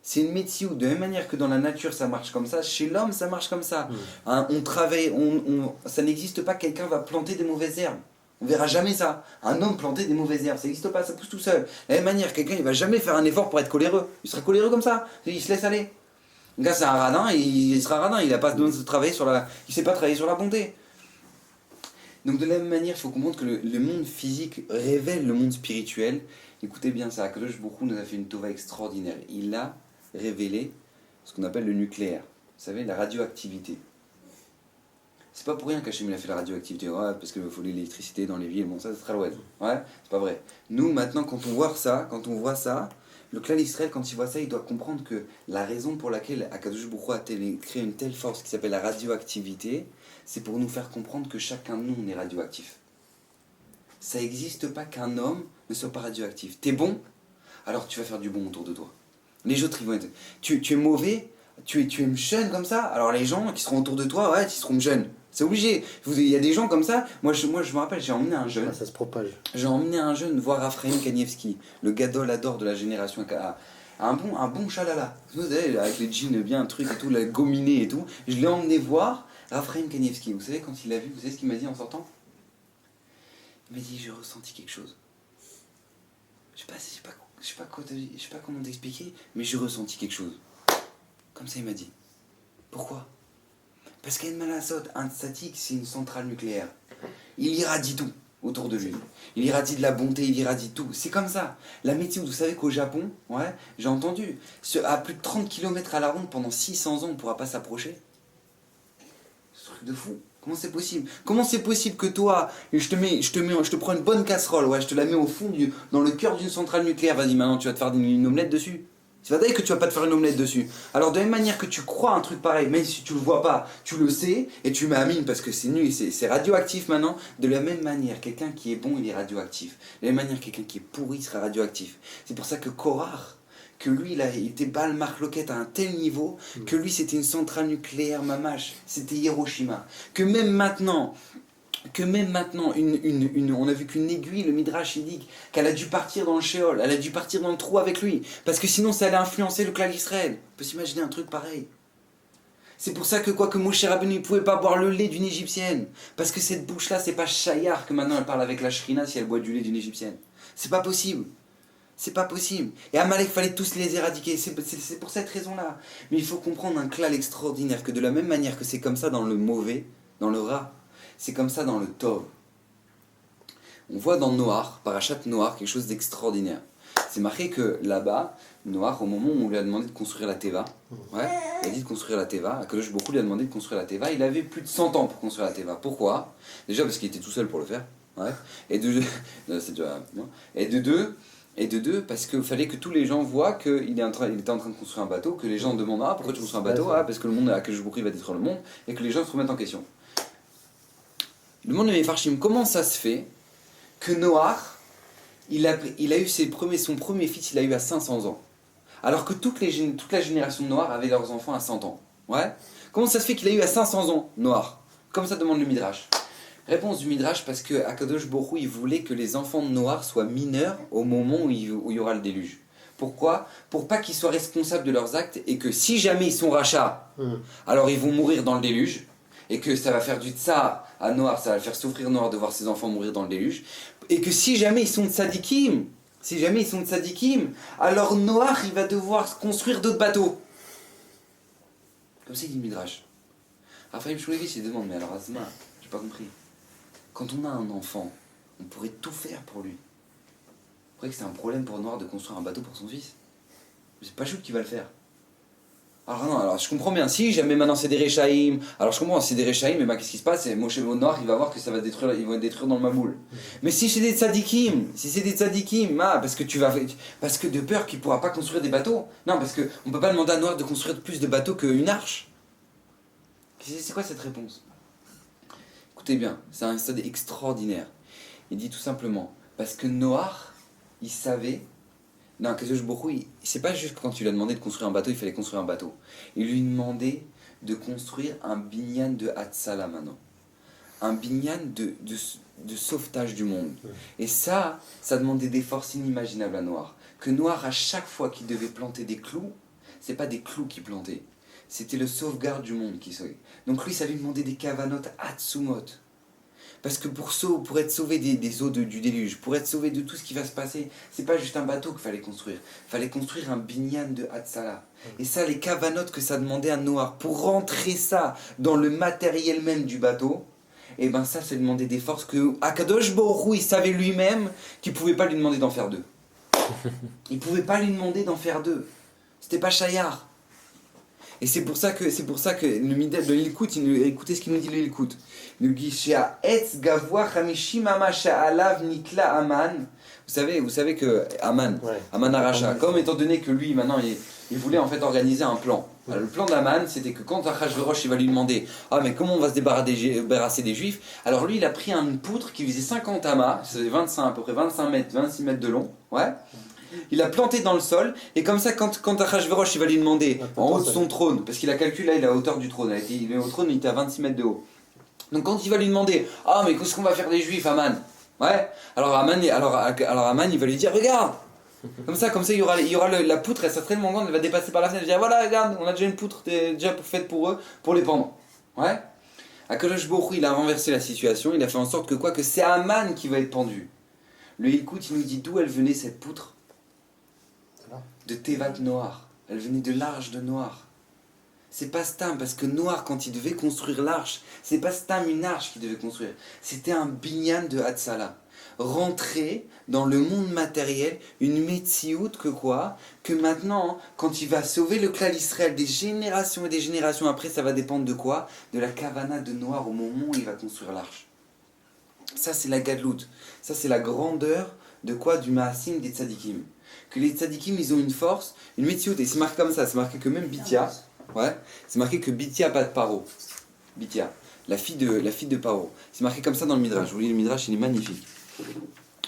C'est une métier de la même manière que dans la nature ça marche comme ça, chez l'homme ça marche comme ça. Hein, on travaille, ça n'existe pas, quelqu'un va planter des mauvaises herbes. On verra jamais ça. Un homme planter des mauvaises herbes, ça n'existe pas, ça pousse tout seul. De la même manière, quelqu'un il va jamais faire un effort pour être coléreux. Il sera coléreux comme ça, il se laisse aller. Le gars c'est un radin, il sera radin, il a pas besoin de travailler il sait pas travailler sur la bonté. Donc de la même manière, il faut comprendre que le monde physique révèle le monde spirituel. Écoutez bien ça, Akadosh Baruch Hu nous a fait une tova extraordinaire. Il a révélé ce qu'on appelle le nucléaire. Vous savez, la radioactivité. C'est pas pour rien qu'Hachem il a fait la radioactivité, ouais, parce qu'il faut l'électricité dans les villes, bon ça c'est très loin. Ouais, c'est pas vrai. Nous maintenant quand on voit ça, le clan Israël quand il voit ça, il doit comprendre que la raison pour laquelle Akadosh Baruch Hu a créé une telle force qui s'appelle la radioactivité, c'est pour nous faire comprendre que chacun de nous on est radioactif. Ça n'existe pas qu'un homme ne soit pas radioactif. T'es bon, alors tu vas faire du bon autour de toi. Les autres ils vont être... Tu es mauvais, tu es jeune comme ça, alors les gens qui seront autour de toi, ouais, ils seront jeunes. C'est obligé. Il y a des gens comme ça. Moi, je me rappelle, j'ai emmené un jeune. Ah, ça se propage. J'ai emmené un jeune voir Raphaël Kanievski, le gadol adore de la génération un bon chalala. Vous savez, avec les jeans bien, un truc et tout, la gominée et tout. Je l'ai emmené voir Raphaël Kanievski. Vous savez, quand il l'a vu, vous savez ce qu'il m'a dit en sortant? Il m'a dit, j'ai ressenti quelque chose. Je sais pas comment t'expliquer, mais j'ai ressenti quelque chose. Comme ça, il m'a dit. Pourquoi? Parce qu'En Malasot, un tzaddik, c'est une centrale nucléaire. Il irradie tout autour de lui. Il irradie de la bonté, il irradie tout. C'est comme ça. La météo, vous savez qu'au Japon, ouais, j'ai entendu, à plus de 30 km à la ronde, pendant 600 ans, on ne pourra pas s'approcher. C'est un truc de fou. Comment c'est possible? Comment c'est possible que toi, je te prends une bonne casserole, ouais, je te la mets au fond, dans le cœur d'une centrale nucléaire, vas-y maintenant tu vas te faire une omelette dessus? C'est pas vrai que tu vas pas te faire une omelette dessus. Alors de la même manière que tu crois un truc pareil, même si tu le vois pas, tu le sais, et tu mets amine parce que c'est nul, c'est radioactif maintenant. De la même manière, quelqu'un qui est bon, il est radioactif. De la même manière, quelqu'un qui est pourri sera radioactif. C'est pour ça que Korach, que lui, il était Baal Marloquet à un tel niveau, que lui c'était une centrale nucléaire mamash, c'était Hiroshima. Que même maintenant, on a vu qu'une aiguille, le Midrash il dit qu'elle a dû partir dans le Sheol, elle a dû partir dans le trou avec lui, parce que sinon ça allait influencer le clan d'Israël. On peut s'imaginer un truc pareil. C'est pour ça que Moshe Rabbeinu ne pouvait pas boire le lait d'une égyptienne, parce que cette bouche-là, c'est pas Shayar que maintenant elle parle avec la Shrina si elle boit du lait d'une égyptienne. C'est pas possible. C'est pas possible. Et Amalek, fallait tous les éradiquer. C'est pour cette raison-là. Mais il faut comprendre un klal extraordinaire, que de la même manière que c'est comme ça dans le mauvais, dans le rat, c'est comme ça dans le Tov. On voit dans Noach, Parashat Noach, quelque chose d'extraordinaire. C'est marqué que là-bas, Noach, au moment où on lui a demandé de construire la Teva, ouais, il a dit de construire la Teva, Akadosh Baruch Hu lui a demandé de construire la Teva, il avait plus de 100 ans pour construire la Teva. Pourquoi? Déjà parce qu'il était tout seul pour le faire, ouais. Et de deux, parce qu'il fallait que tous les gens voient qu'il était en train de construire un bateau, que les gens demandent pourquoi tu construis un bateau? Parce que le monde, Akadosh Baruch Hu va détruire le monde, et que les gens se remettent en question. Le monde de Mefarshim, comment ça se fait que Noach, il a eu son premier fils, il a eu à 500 ans, alors que toute la génération de Noach avait leurs enfants à 100 ans. Ouais. Comment ça se fait qu'il a eu à 500 ans, Noach? Comme ça demande le Midrash. Réponse du Midrash, parce que Akadosh Baruch Hu, il voulait que les enfants de Noach soient mineurs au moment où il y aura le déluge. Pourquoi? Pour pas qu'ils soient responsables de leurs actes et que si jamais ils sont rachats, alors ils vont mourir dans le déluge et que ça va faire du tsar à Noach, ça va le faire souffrir Noach de voir ses enfants mourir dans le déluge, et que si jamais ils sont tzadikim, alors Noach il va devoir construire d'autres bateaux. Comme ça il dit le Midrash. Raphaël Shulevitch il demande, mais alors Asma, j'ai pas compris. Quand on a un enfant, on pourrait tout faire pour lui. Vous croyez que c'est un problème pour Noach de construire un bateau pour son fils? C'est pas Chou qui va le faire. Alors non, alors je comprends bien, si jamais maintenant c'est des Réchaïm, alors je comprends, si c'est des Réchaïm, mais ben, qu'est-ce qui se passe? Moshe Noach il va voir que ça va détruire, ils vont être détruire dans le Maboul. Mais si c'est des tzadikim, parce que de peur qu'il pourra pas construire des bateaux. Non, parce que on peut pas demander à Noach de construire plus de bateaux qu'une arche. C'est quoi cette réponse? Écoutez bien, c'est un stade extraordinaire. Il dit tout simplement, parce que Noach, il savait. Non, Kadosh Baruch Hu, c'est pas juste quand tu lui as demandé de construire un bateau, il fallait construire un bateau. Il lui demandait de construire un binyan de Hatzala maintenant. Un binyan de sauvetage du monde. Et ça demandait des forces inimaginables à Noach. Que Noach, à chaque fois qu'il devait planter des clous, c'est pas des clous qu'il plantait. C'était le sauvegarde du monde qui sautait. Donc lui, ça lui demandait des kavanotes atsumot. Parce que pour être sauvé des eaux du déluge, pour être sauvé de tout ce qui va se passer, c'est pas juste un bateau qu'il fallait construire. Il fallait construire un binyan de Hatzala. Et ça, les kavanotes que ça demandait à Noach, pour rentrer ça dans le matériel même du bateau, et ben ça demandait des forces que Akadosh Baruch Hu, il savait lui-même qu'il pouvait pas lui demander d'en faire deux. Il pouvait pas lui demander d'en faire deux. C'était pas Shayar. Et c'est pour ça que le Midel de l'Ilkout, écoutez ce qu'il nous dit le Ilkout. Il nous dit Shea etz gavoa chamishim ama sha'alav nikla Aman. Vous savez que Aman, Ouais. Aman Aracha, comme étant donné que lui maintenant il voulait en fait organiser un plan. Alors, le plan d'Aman, c'était que quand Achashverosh il va lui demander mais comment on va se débarrasser des Juifs, alors lui il a pris une poutre qui faisait 50 amas, ça faisait 25 à peu près 25 mètres, 26 mètres de long, ouais. Il l'a planté dans le sol, et comme ça, quand Achashverosh il va lui demander, en haut de son trône, parce qu'il a calculé là, il est à la hauteur du trône, il est au trône, il était à 26 mètres de haut. Donc quand il va lui demander, mais qu'est-ce qu'on va faire des Juifs, Aman? Ouais, alors Aman il va lui dire, regarde! Comme ça il y aura la poutre, elle sera tellement grande, elle va dépasser par la fenêtre, elle va dire, voilà, regarde, on a déjà une poutre déjà faite pour eux, pour les pendre. Ouais? Akadosh Baruch Hu, il a renversé la situation, il a fait en sorte que c'est Aman qui va être pendu. Le Ilkout, il nous dit d'où elle venait cette poutre? De Tevat Noach. Elle venait de l'arche de Noach. C'est pas Stam, parce que Noach, quand il devait construire l'arche, c'est pas Stam une arche qu'il devait construire. C'était un binyan de Hatzala. Rentrer dans le monde matériel, une metsiout que maintenant, quand il va sauver le clan Israël des générations et des générations après, ça va dépendre de quoi? De la kavana de Noach au moment où il va construire l'arche. Ça, c'est la gadlout. Ça, c'est la grandeur de quoi? Du maasim des tzadikim. Que les tzadikim, ils ont une force, une metsiout, et c'est marqué comme ça, c'est marqué que même Bithia, ouais, c'est marqué que Bithia bat Paro. Bithia, la fille de Paro. C'est marqué comme ça dans le Midrash. Vous voyez, le Midrash, il est magnifique.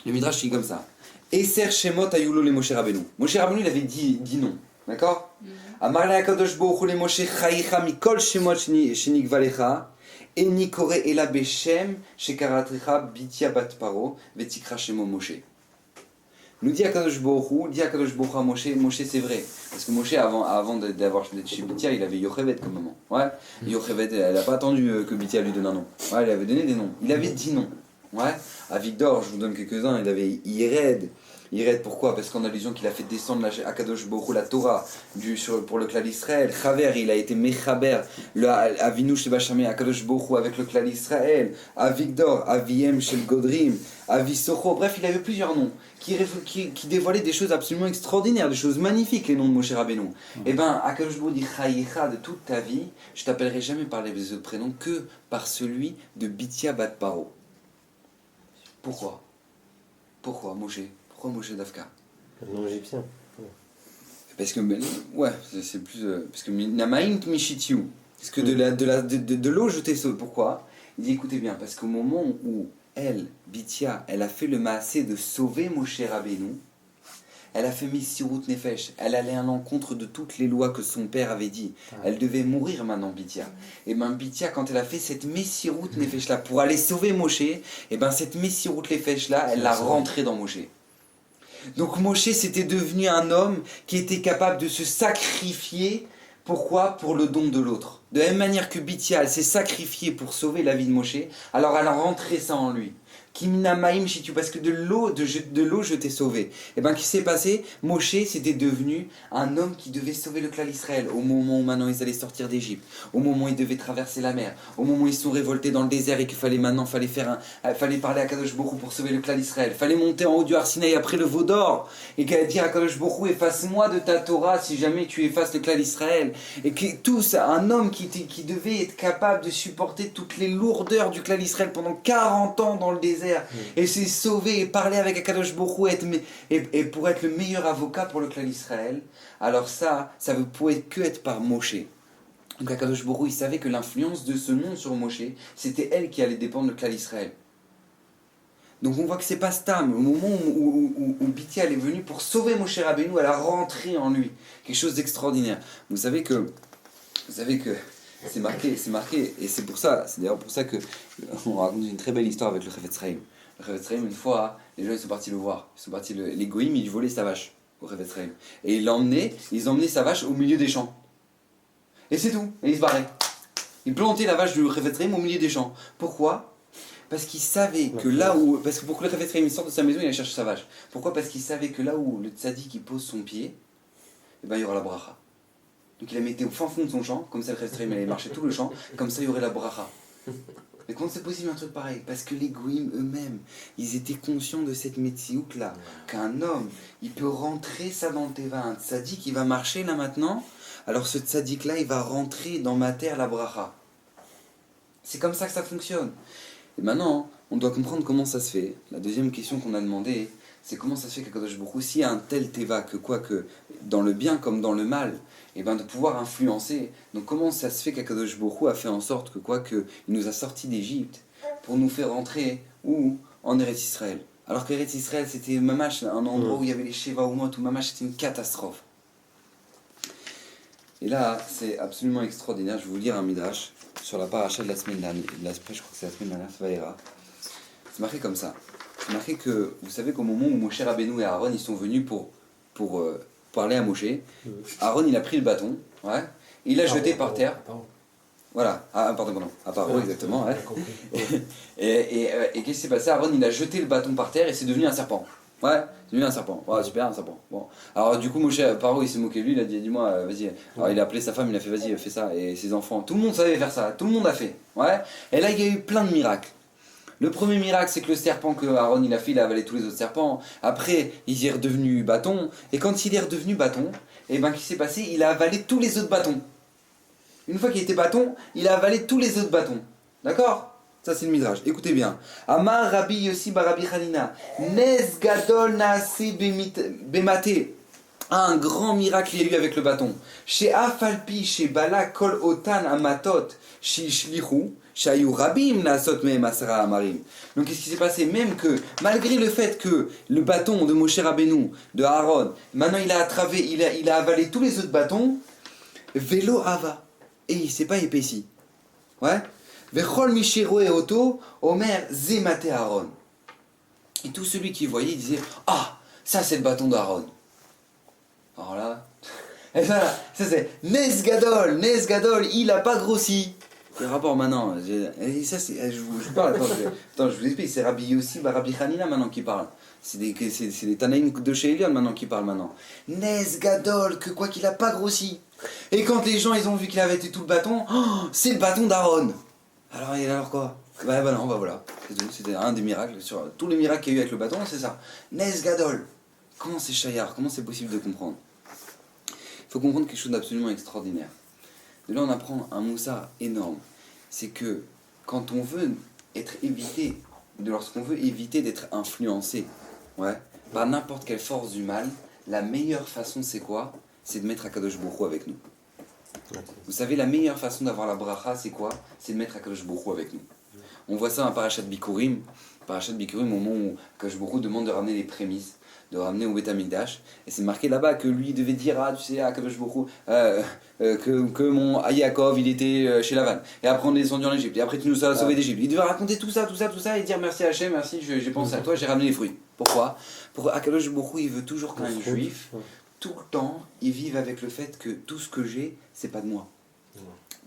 Le Midrash, il est comme ça. Eser Shemot Ayulo le Moshe Rabbeinu. Moshe Rabbeinu, il avait dit non, d'accord? Amar le Akadosh Baruch Hu le Moshe Chayicha mikol Shemot shenikvalecha. Eni kore ela beshem shekaratrecha Bithia bat Paro vetikra Shemo Moshe. Nous dit Akadosh Baruch Hu à Moshe, c'est vrai. Parce que Moshe, avant d'être chez Bithia, il avait Yocheved comme maman. Ouais, Yocheved, elle n'a pas attendu que Bithia lui donne un nom. Ouais, elle avait donné des noms. Il avait 10 noms. Ouais, à Victor, je vous donne quelques-uns, il avait Ired. Ired, pourquoi? Parce qu'en allusion qu'il a fait descendre Akadosh Baruch Hu la Torah pour le clan d'Israël. Chaver, il a été Mechaber, le Avinu Shebashamé, Akadosh Baruch Hu avec le clan d'Israël. Avigdor, Aviem Shel Godrim, Avisocho, bref, il avait plusieurs noms qui dévoilaient des choses absolument extraordinaires, des choses magnifiques, les noms de Moshe Rabbeinu. Et bien, Akadosh Baruch Hu dit Chayecha, de toute ta vie, je t'appellerai jamais par les autres prénoms que par celui de Bithia Bat Paro. Pourquoi Moshe? Pourquoi Moshe Dafka? Le nom égyptien. Parce que, ouais, c'est plus. Parce que Namaim Mishitiu. Parce que de l'eau, je t'ai sauvé. Pourquoi? Il dit écoutez bien, parce qu'au moment où elle, Bithia, elle a fait le maasé de sauver Moshe Rabbeinu, elle a fait Messirut Nefesh. Elle allait à l'encontre de toutes les lois que son père avait dit. Elle devait mourir maintenant, Bithia. Et bien Bithia, quand elle a fait cette Messirut Nefesh là pour aller sauver Moshe, et ben cette Messirut Nefesh là, elle l'a rentrée dans Moshe. Donc Moshe, c'était devenu un homme qui était capable de se sacrifier. Pourquoi? Pour le don de l'autre. De la même manière que Bithia, elle s'est sacrifiée pour sauver la vie de Moshe, alors elle a rentré ça en lui. Kimnamaim shitu, parce que de l'eau je t'ai sauvé. Et bien, qu'est-ce qui s'est passé? Moshe, c'était devenu un homme qui devait sauver le clan d'Israël au moment où maintenant ils allaient sortir d'Égypte, au moment où ils devaient traverser la mer, au moment où ils sont révoltés dans le désert et qu'il fallait maintenant fallait parler à Kadosh Borou pour sauver le clan d'Israël. Fallait monter en haut du Har Sinaï après le veau d'or et dire à Kadosh Borou, efface-moi de ta Torah si jamais tu effaces le clan d'Israël. Et que tous, un homme qui devait être capable de supporter toutes les lourdeurs du clan d'Israël pendant 40 ans dans le désert. Et s'est sauvé et parler avec Akadosh Borou et pour être le meilleur avocat pour le clan d'Israël, alors ça ne pouvait que être par Moshe. Donc Akadosh Borou, il savait que l'influence de ce nom sur Moshe, c'était elle qui allait dépendre du clan d'Israël. Donc on voit que c'est pas Stam. Au moment où Bithia est venue pour sauver Moshe Rabbeinu, elle a rentré en lui quelque chose d'extraordinaire. Vous savez que c'est marqué, et c'est d'ailleurs pour ça que on raconte une très belle histoire avec le Chafetz Chaim. Le Chafetz Chaim, une fois, les gens ils sont partis le voir. Les goïms, ils volaient sa vache au Chafetz Chaim. Et ils emmenaient sa vache au milieu des champs. Et c'est tout, et ils se barraient. Ils plantaient la vache du Chafetz Chaim au milieu des champs. Pourquoi? Parce qu'ils savaient que parce que pour que le Chafetz Chaim il sorte de sa maison, il allait chercher sa vache. Pourquoi? Parce qu'ils savaient que là où le tzaddik il pose son pied, eh ben, il y aura la bracha. Donc il la mettait au fin fond de son champ, comme ça le Chafetz Chaim allait marcher tout le champ, comme ça il y aurait la bracha. Mais comment c'est possible un truc pareil? Parce que les goïms eux-mêmes, ils étaient conscients de cette métiouk là, qu'un homme, il peut rentrer ça dans le teva, un tzaddik il va marcher là maintenant, alors ce tzaddik là il va rentrer dans ma terre la bracha. C'est comme ça que ça fonctionne. Et maintenant, on doit comprendre comment ça se fait. La deuxième question qu'on a demandé, c'est comment ça se fait qu'Akadosh Baruch Hu, s'il y a un tel teva, que dans le bien comme dans le mal, et ben de pouvoir influencer. Donc comment ça se fait qu'Akadosh Baruch Hu a fait en sorte qu'il nous a sortis d'Égypte pour nous faire rentrer où? En Eretz Israël. Alors qu'Eretz Israël c'était mamash, un endroit où il y avait les Sheva Umot, où mamash c'était une catastrophe. Et là, c'est absolument extraordinaire. Je vais vous lire un midrash sur la paracha de la semaine dernière. Je crois que c'est la semaine dernière, Vaïra. C'est marqué comme ça. C'est marqué que, vous savez qu'au moment où Moshe Rabbeinu et Aaron ils sont venus pour parler à Moshe, Aaron il a pris le bâton, ouais, et il l'a jeté par terre. Voilà, pardon, à Paro, exactement. Ouais. Et qu'est-ce qui s'est passé? Aaron il a jeté le bâton par terre et c'est devenu un serpent. Ouais, c'est devenu un serpent. Ouais, super, un serpent. Bon. Alors du coup, Paro il s'est moqué de lui, il a dit dis-moi, vas-y. Alors il a appelé sa femme, il a fait vas-y, fais ça. Et ses enfants, tout le monde savait faire ça, tout le monde a fait. Ouais. Et là il y a eu plein de miracles. Le premier miracle, c'est que le serpent que Aaron il a fait, il a avalé tous les autres serpents. Après, il est redevenu bâton. Et quand il est redevenu bâton, et ben qu'est-ce qui s'est passé? Il a avalé tous les autres bâtons. Une fois qu'il était bâton, il a avalé tous les autres bâtons. D'accord? Ça c'est le midrash. Écoutez bien. Amar Rabbi Yossi Barabi Hanina. Nes Gadol Naasi Bemate. Un grand miracle il y a eu avec le bâton. Chez Afalpi, chez Bala Kol Otan Amatot, chez Shlichu. Donc qu'est-ce qui s'est passé? Même que malgré le fait que le bâton de Moshe Rabbeinu, de Aaron, maintenant il a avalé tous les autres bâtons, Velo Ava, et il s'est pas épaissi. Ouais. Vechol Mishiro et Oto, Omer Zemate Aaron. Et tout celui qui voyait il disait ah, ça c'est le bâton d'Aaron. Alors là, et ça c'est Nes Gadol, il a pas grossi. Le rapport maintenant, et ça c'est, je vous parle, attends, je vous explique, c'est Rabbi Yossi, Rabbi Hanina maintenant qui parle. C'est des Tanaïm de chez Elion maintenant qui parlent maintenant. Nes Gadol, que quoi qu'il a pas grossi. Et quand les gens ils ont vu qu'il avait été tout le bâton, oh, c'est le bâton d'Aaron. Alors quoi? Voilà, c'est tout, c'était un des miracles, sur tous les miracles qu'il y a eu avec le bâton, c'est ça. Nes Gadol. Comment c'est Chayar? Comment c'est possible de comprendre? Il faut comprendre quelque chose d'absolument extraordinaire. De là on apprend un moussa énorme. C'est que quand on veut lorsqu'on veut éviter d'être influencé par n'importe quelle force du mal, la meilleure façon c'est quoi? C'est de mettre Akadosh Baruch Hu avec nous. Vous savez, la meilleure façon d'avoir la bracha c'est quoi? C'est de mettre Akadosh Baruch Hu avec nous. On voit ça dans Parashat Bikurim. Parashat Bikurim, au moment où Akadosh Baruch Hu demande de ramener les prémices. de ramener au Beth Amikdash. Et c'est marqué là-bas que lui devait dire, ah tu sais, à Kadosh Baruch Hu, que mon Yaakov il était chez Lavan. Et après on est descendu en Égypte. Et après tu nous as sauvé d'Égypte. Il devait raconter tout ça et dire merci à Hachem, merci, j'ai pensé à toi, j'ai ramené les fruits. Pourquoi? Pour Akadosh Baruch Hu, il veut toujours qu'un juif, tout le temps, il vive avec le fait que tout ce que j'ai, c'est pas de moi.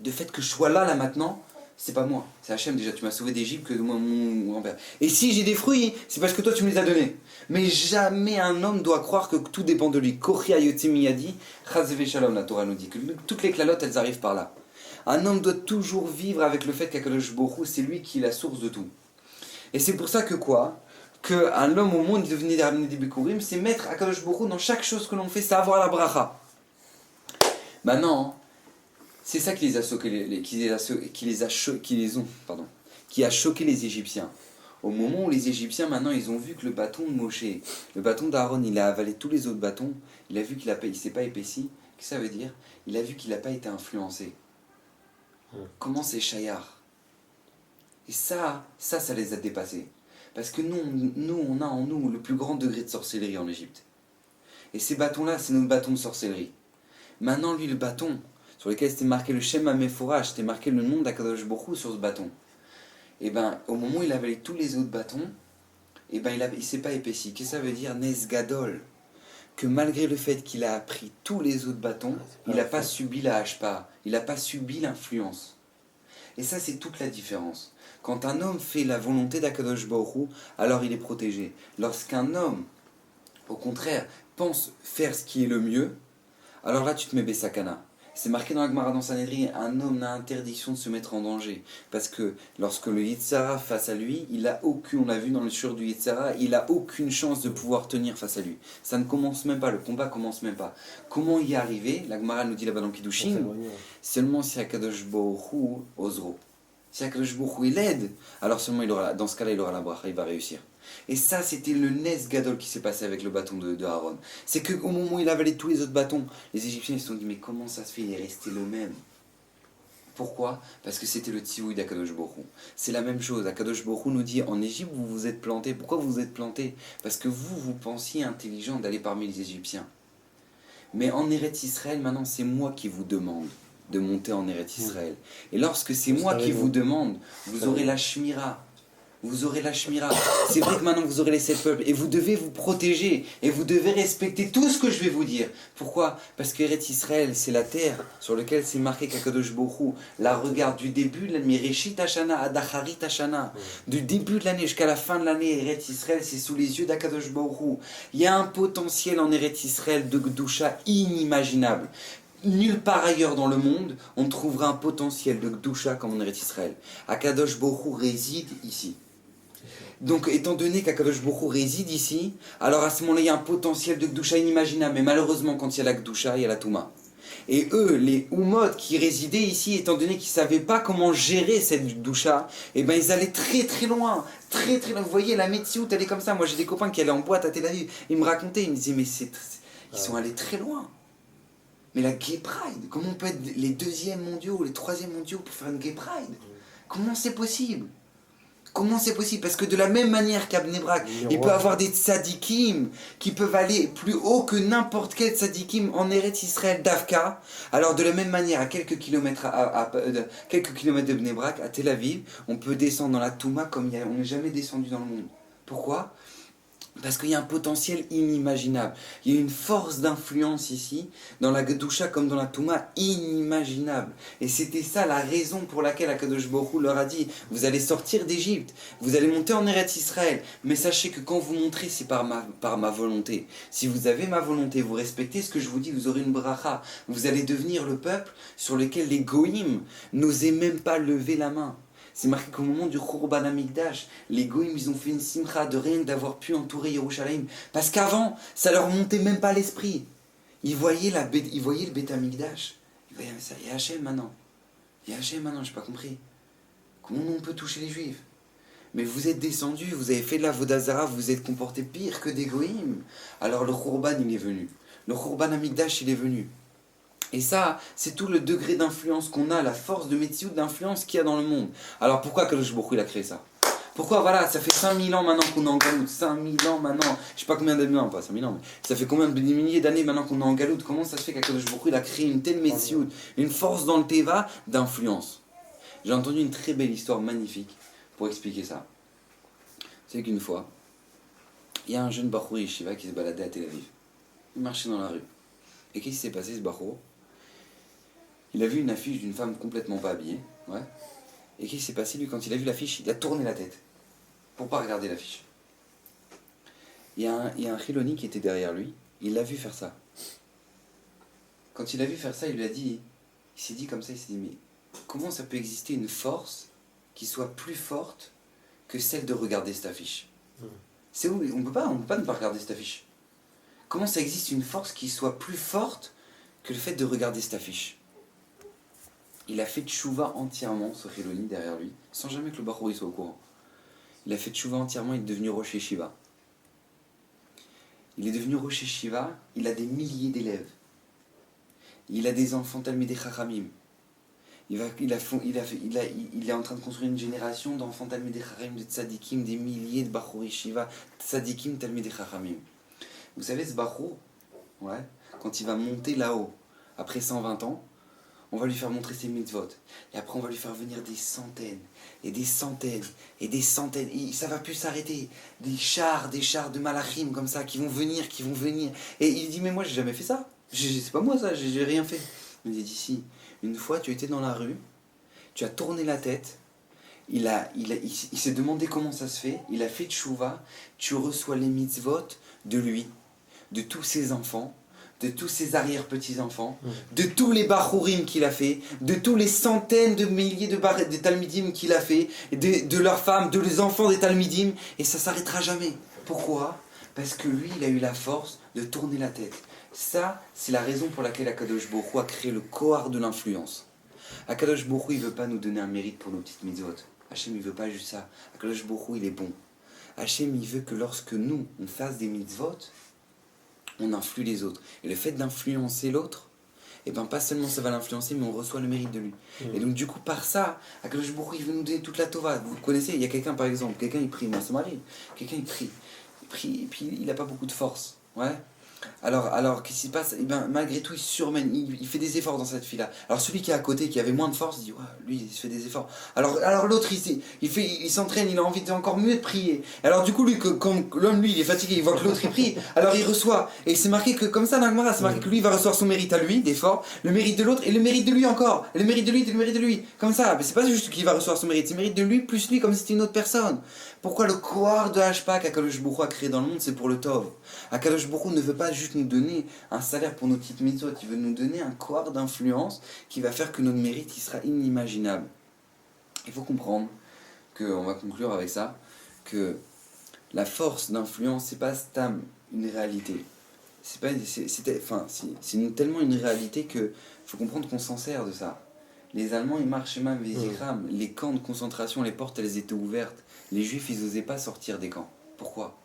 Le fait que je sois là maintenant, c'est pas moi. C'est Hachem déjà, tu m'as sauvé d'Égypte que mon grand-père. Et si j'ai des fruits, c'est parce que toi tu me les as donnés. Mais jamais un homme doit croire que tout dépend de lui. Kochia yotimiyadi, chazve shalom, la Torah nous dit que toutes les clalotes elles arrivent par là. Un homme doit toujours vivre avec le fait qu'Akadosh Baruch Hu, c'est lui qui est la source de tout. Et c'est pour ça que quoi? Qu'un homme au monde devenir ramener des bikurim, c'est mettre Akadosh Baruch Hu dans chaque chose que l'on fait, c'est avoir la bracha. Maintenant, c'est ça qui a choqué les Égyptiens. Au moment où les Égyptiens, maintenant, ils ont vu que le bâton de Moshe, le bâton d'Aaron, il a avalé tous les autres bâtons, il a vu qu'il ne s'est pas épaissi. Qu'est-ce que ça veut dire? Il a vu qu'il n'a pas été influencé. Comment c'est Shayar? Et ça les a dépassés. Parce que nous, on a en nous le plus grand degré de sorcellerie en Égypte. Et ces bâtons-là, c'est nos bâtons de sorcellerie. Maintenant, lui, le bâton, sur lequel c'était marqué le Shem HaMeforach, c'était marqué le nom d'Akadosh Baruch Hu sur ce bâton. Et bien, au moment où il avalait tous les autres bâtons, et ben, il ne s'est pas épaissi. Qu'est-ce que ça veut dire? Nes Gadol. Que malgré le fait qu'il a appris tous les autres bâtons, il n'a pas subi la hashpa, il n'a pas subi l'influence. Et ça, c'est toute la différence. Quand un homme fait la volonté d'Akadosh Baruch Hu, alors il est protégé. Lorsqu'un homme, au contraire, pense faire ce qui est le mieux, alors là, tu te mets Bessakana. C'est marqué dans la Gemara dans Sanhedrin, un homme n'a interdiction de se mettre en danger. Parce que lorsque le Yitzhara face à lui, il a aucune, on l'a vu dans le sur du Yitzhara, il n'a aucune chance de pouvoir tenir face à lui. Ça ne commence même pas, le combat commence même pas. Comment y arriver? La Gemara nous dit là-bas dans Kiddushin, seulement si Akadosh Baruch Hu osero. Si Akadosh Baruch Hu il l'aide, alors seulement dans ce cas-là il aura la bracha, il va réussir. Et ça, c'était le Nes Gadol qui s'est passé avec le bâton de Aaron. C'est qu'au moment où il avalait tous les autres bâtons, les Égyptiens ils se sont dit, mais comment ça se fait, il est resté le même? Pourquoi? Parce que c'était le Tzivouï d'Akadosh Baruch Hu. C'est la même chose. Akadosh Baruch Hu nous dit, en Égypte, vous vous êtes plantés. Pourquoi vous vous êtes plantés? Parce que vous pensiez intelligent d'aller parmi les Égyptiens. Mais en Eretz Israël, maintenant, c'est moi qui vous demande de monter en Eretz Israël. Et lorsque c'est moi qui vous demande, vous aurez la Shmira. Vous aurez la Shmira. C'est vrai que maintenant vous aurez les 7 peuples et vous devez vous protéger et vous devez respecter tout ce que je vais vous dire. Pourquoi? Parce que Eretz Israël, c'est la terre sur laquelle c'est marqué qu'Akadosh Baruch Hu la regarde du début de l'année, Mireshit Hashana ad Acharit Hashana, du début de l'année jusqu'à la fin de l'année. Eretz Israël, c'est sous les yeux d'Akadosh Baruch Hu. Il y a un potentiel en Eretz Israël de Gdusha inimaginable. Nulle part ailleurs dans le monde, on trouvera un potentiel de Gdusha comme en Eretz Israël. Akadosh Baruch Hu réside ici. Donc, étant donné qu'Akadosh Baruch Hu réside ici, alors à ce moment-là, il y a un potentiel de Gdusha inimaginable. Mais malheureusement, quand il y a la Gdusha, il y a la Touma. Et eux, les Oumot qui résidaient ici, étant donné qu'ils ne savaient pas comment gérer cette Gdusha, eh ben, ils allaient très très loin. Très très loin. Vous voyez, la Metsiout, elle est comme ça. Moi, j'ai des copains qui allaient en boîte à Tel Aviv. Ils me racontaient, ils me disaient, mais ils sont allés très loin. Mais la Gay Pride, comment on peut être les 2e mondiaux, les 3e mondiaux pour faire une Gay Pride? Comment c'est possible? Comment c'est possible? Parce que de la même manière qu'à Bnei Brak, il peut avoir des tzadikim qui peuvent aller plus haut que n'importe quel tzadikim en Eretz Israël d'Avka. Alors de la même manière, à quelques kilomètres de Bnei Brak, à Tel Aviv, on peut descendre dans la Touma comme on n'est jamais descendu dans le monde. Pourquoi? Parce qu'il y a un potentiel inimaginable. Il y a une force d'influence ici, dans la Gedusha comme dans la Touma, inimaginable. Et c'était ça la raison pour laquelle Akadosh Baruch Hu leur a dit, vous allez sortir d'Égypte, vous allez monter en Eretz Israël, mais sachez que quand vous montrez, c'est par ma volonté. Si vous avez ma volonté, vous respectez ce que je vous dis, vous aurez une bracha. Vous allez devenir le peuple sur lequel les Goïm n'osaient même pas lever la main. C'est marqué qu'au moment du Khurban Hamikdash, les Goïm, ils ont fait une simcha de rien que d'avoir pu entourer Yerushalayim. Parce qu'avant, ça leur montait même pas à l'esprit. Ils voyaient le Beth Hamikdash. Ils voyaient, mais ça, il y a Hachem maintenant. Il y a Hachem maintenant, j'ai pas compris. Comment on peut toucher les Juifs? Mais vous êtes descendus, vous avez fait de la Vodazara, vous vous êtes comportés pire que des Goïm. Alors le Khurban, il est venu. Le Khurban Hamikdash, il est venu. Et ça, c'est tout le degré d'influence qu'on a, la force de Metsiout d'influence qu'il y a dans le monde. Alors pourquoi Akadosh Baruch Hu il a créé ça? Pourquoi, voilà, ça fait 5000 ans maintenant qu'on est en galoute, 5000 ans maintenant, je sais pas combien d'années, non, pas 5000 ans, mais ça fait combien de milliers d'années maintenant qu'on est en galoute, comment ça se fait qu'Akadosh Baruch Hu, il a créé une telle Metsiout, une force dans le Teva d'influence. J'ai entendu une très belle histoire magnifique pour expliquer ça. C'est qu'une fois, il y a un jeune Bachour Yeshiva qui se baladait à Tel Aviv. Il marchait dans la rue. Et qu'est-ce qui s'est passé, ce Bachour? Il a vu une affiche d'une femme complètement pas habillée. Ouais. Et qu'est-ce qui s'est passé, lui, quand il a vu l'affiche, il a tourné la tête pour pas regarder l'affiche. Il y a un Chiloni qui était derrière lui, il l'a vu faire ça. Quand il a vu faire ça, il lui a dit, il s'est dit comme ça, il s'est dit, mais comment ça peut exister une force qui soit plus forte que celle de regarder cette affiche? C'est où on peut pas ne pas regarder cette affiche. Comment ça existe une force qui soit plus forte que le fait de regarder cette affiche? Il a fait tchouva entièrement, ce Chiloni derrière lui, sans jamais que le Bachour soit au courant. Il a fait tchouva entièrement, il est devenu Rosh Yeshiva. Il est devenu Rosh Yeshiva, il a des milliers d'élèves. Il a des enfants Talmidei Chachamim. Il est en train de construire une génération d'enfants Talmidei Chachamim, de tzadikim, des milliers de Bachour Yeshiva, tzadikim Talmidei Chachamim. Vous savez, ce Bachour, ouais, quand il va monter là-haut, après 120 ans, on va lui faire montrer ses mitzvot. Et après, on va lui faire venir des centaines, et des centaines, et des centaines. Et ça va plus s'arrêter. Des chars de malachim comme ça, qui vont venir. Et il dit, mais moi, j'ai jamais fait ça. C'est pas moi ça, j'ai rien fait. Il dit, si, une fois, tu étais dans la rue, tu as tourné la tête, il s'est demandé comment ça se fait, il a fait tchouva, tu reçois les mitzvot de lui, de tous ses enfants, de tous ses arrière-petits-enfants, de tous les bachourim qu'il a fait, de tous les centaines de milliers de talmidim qu'il a fait, de leurs femmes, de les enfants des talmidim, et ça s'arrêtera jamais. Pourquoi? Parce que lui, il a eu la force de tourner la tête. Ça, c'est la raison pour laquelle Akadosh Baruch Hu a créé le kohar de l'influence. Akadosh Baruch Hu, il veut pas nous donner un mérite pour nos petites mitzvot. Hachem, il veut pas juste ça. Akadosh Baruch Hu, il est bon. Hachem, il veut que lorsque nous, on fasse des mitzvot, on influe les autres. Et le fait d'influencer l'autre, et ben pas seulement ça va l'influencer, mais on reçoit le mérite de lui. Et donc du coup, par ça, Akadosh Baruch Hu, il veut nous donner toute la Tova. Vous connaissez, il y a quelqu'un par exemple, quelqu'un il prie, moi ça m'arrive, quelqu'un il prie, et puis il n'a pas beaucoup de force. Ouais. Alors qu'est-ce qui se passe? Et ben, malgré tout, il surmène, il fait des efforts dans cette fille-là. Alors celui qui est à côté, qui avait moins de force, il dit, ouais, lui, il se fait des efforts. Alors l'autre, il s'entraîne, il a envie de encore mieux de prier. Alors du coup, lui, quand l'homme, lui, il est fatigué, il voit que l'autre, il prie, alors il reçoit. Et c'est marqué que, comme ça, dans la Gemara, c'est marqué que lui, il va recevoir son mérite à lui, d'effort, le mérite de l'autre, et le mérite de lui encore. Et le mérite de lui, et le mérite de lui. Comme ça, mais c'est pas juste qu'il va recevoir son mérite, c'est le mérite de lui, plus lui, comme si c'était une autre personne. Pourquoi le kohar de Hashpa qu'Akadosh Baruch Hu a créé dans le monde, c'est pour le Tov. Akadosh Baruch Hu ne veut pas juste nous donner un salaire pour nos petites mitzvot, il veut nous donner un kohar d'influence qui va faire que notre mérite il sera inimaginable. Il faut comprendre on va conclure avec ça, que la force d'influence, c'est pas stam une réalité. C'est tellement une réalité que faut comprendre qu'on s'en sert de ça. Les Allemands, ils marchent même les camps de concentration, les portes, elles étaient ouvertes. Les Juifs, ils n'osaient pas sortir des camps. Pourquoi?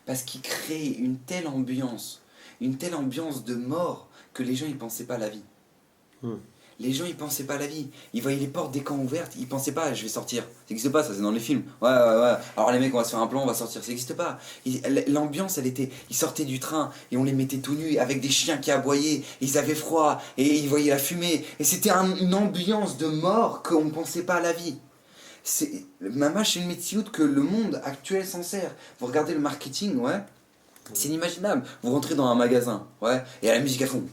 Parce qu'ils créaient une telle ambiance de mort que les gens, ils pensaient pas à la vie. Les gens, ils pensaient pas à la vie. Ils voyaient les portes des camps ouvertes, ils pensaient pas, je vais sortir. Ça n'existe pas, ça, c'est dans les films. Ouais. Alors les mecs, on va se faire un plan, on va sortir. Ça n'existe pas. L'ambiance, ils sortaient du train et on les mettait tout nus avec des chiens qui aboyaient. Ils avaient froid et ils voyaient la fumée. Et c'était une ambiance de mort qu'on ne pensait pas à la vie. Mamash, c'est une métiout que le monde actuel s'en sert. Vous regardez le marketing, ouais. C'est inimaginable. Vous rentrez dans un magasin, ouais, et il y a la musique à fond.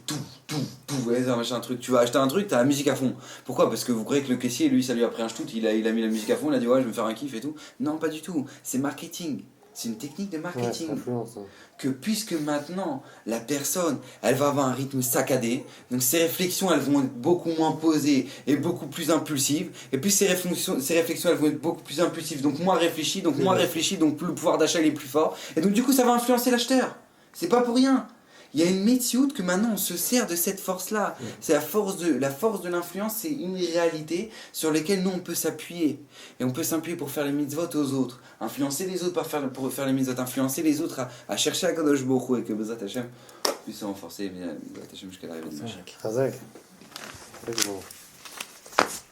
Ouais, machin, truc. Tu vas acheter un truc, t'as la musique à fond. Pourquoi? Parce que vous croyez que le caissier, lui, ça lui a pris un ch'tout, il a mis la musique à fond, il a dit ouais, je vais me faire un kiff et tout. Non, pas du tout. C'est marketing. C'est une technique de marketing. Que puisque maintenant, la personne, elle va avoir un rythme saccadé, donc ses réflexions, elles vont être beaucoup moins posées et beaucoup plus impulsives. Et puis ses réflexions, elles vont être beaucoup plus impulsives, donc moins réfléchies, donc le pouvoir d'achat il est plus fort. Et donc du coup, ça va influencer l'acheteur. C'est pas pour rien. Il y a une métiout que maintenant on se sert de cette force-là. C'est la force de l'influence, c'est une réalité sur laquelle nous on peut s'appuyer. Et on peut s'appuyer pour faire les mitzvot aux autres. Influencer les autres pour faire les mitzvot. Influencer les autres à chercher Akadosh Baruch Hu et que Bezat Hashem puisse se renforcer. Bezat Hashem jusqu'à l'arrivée de Mashiach.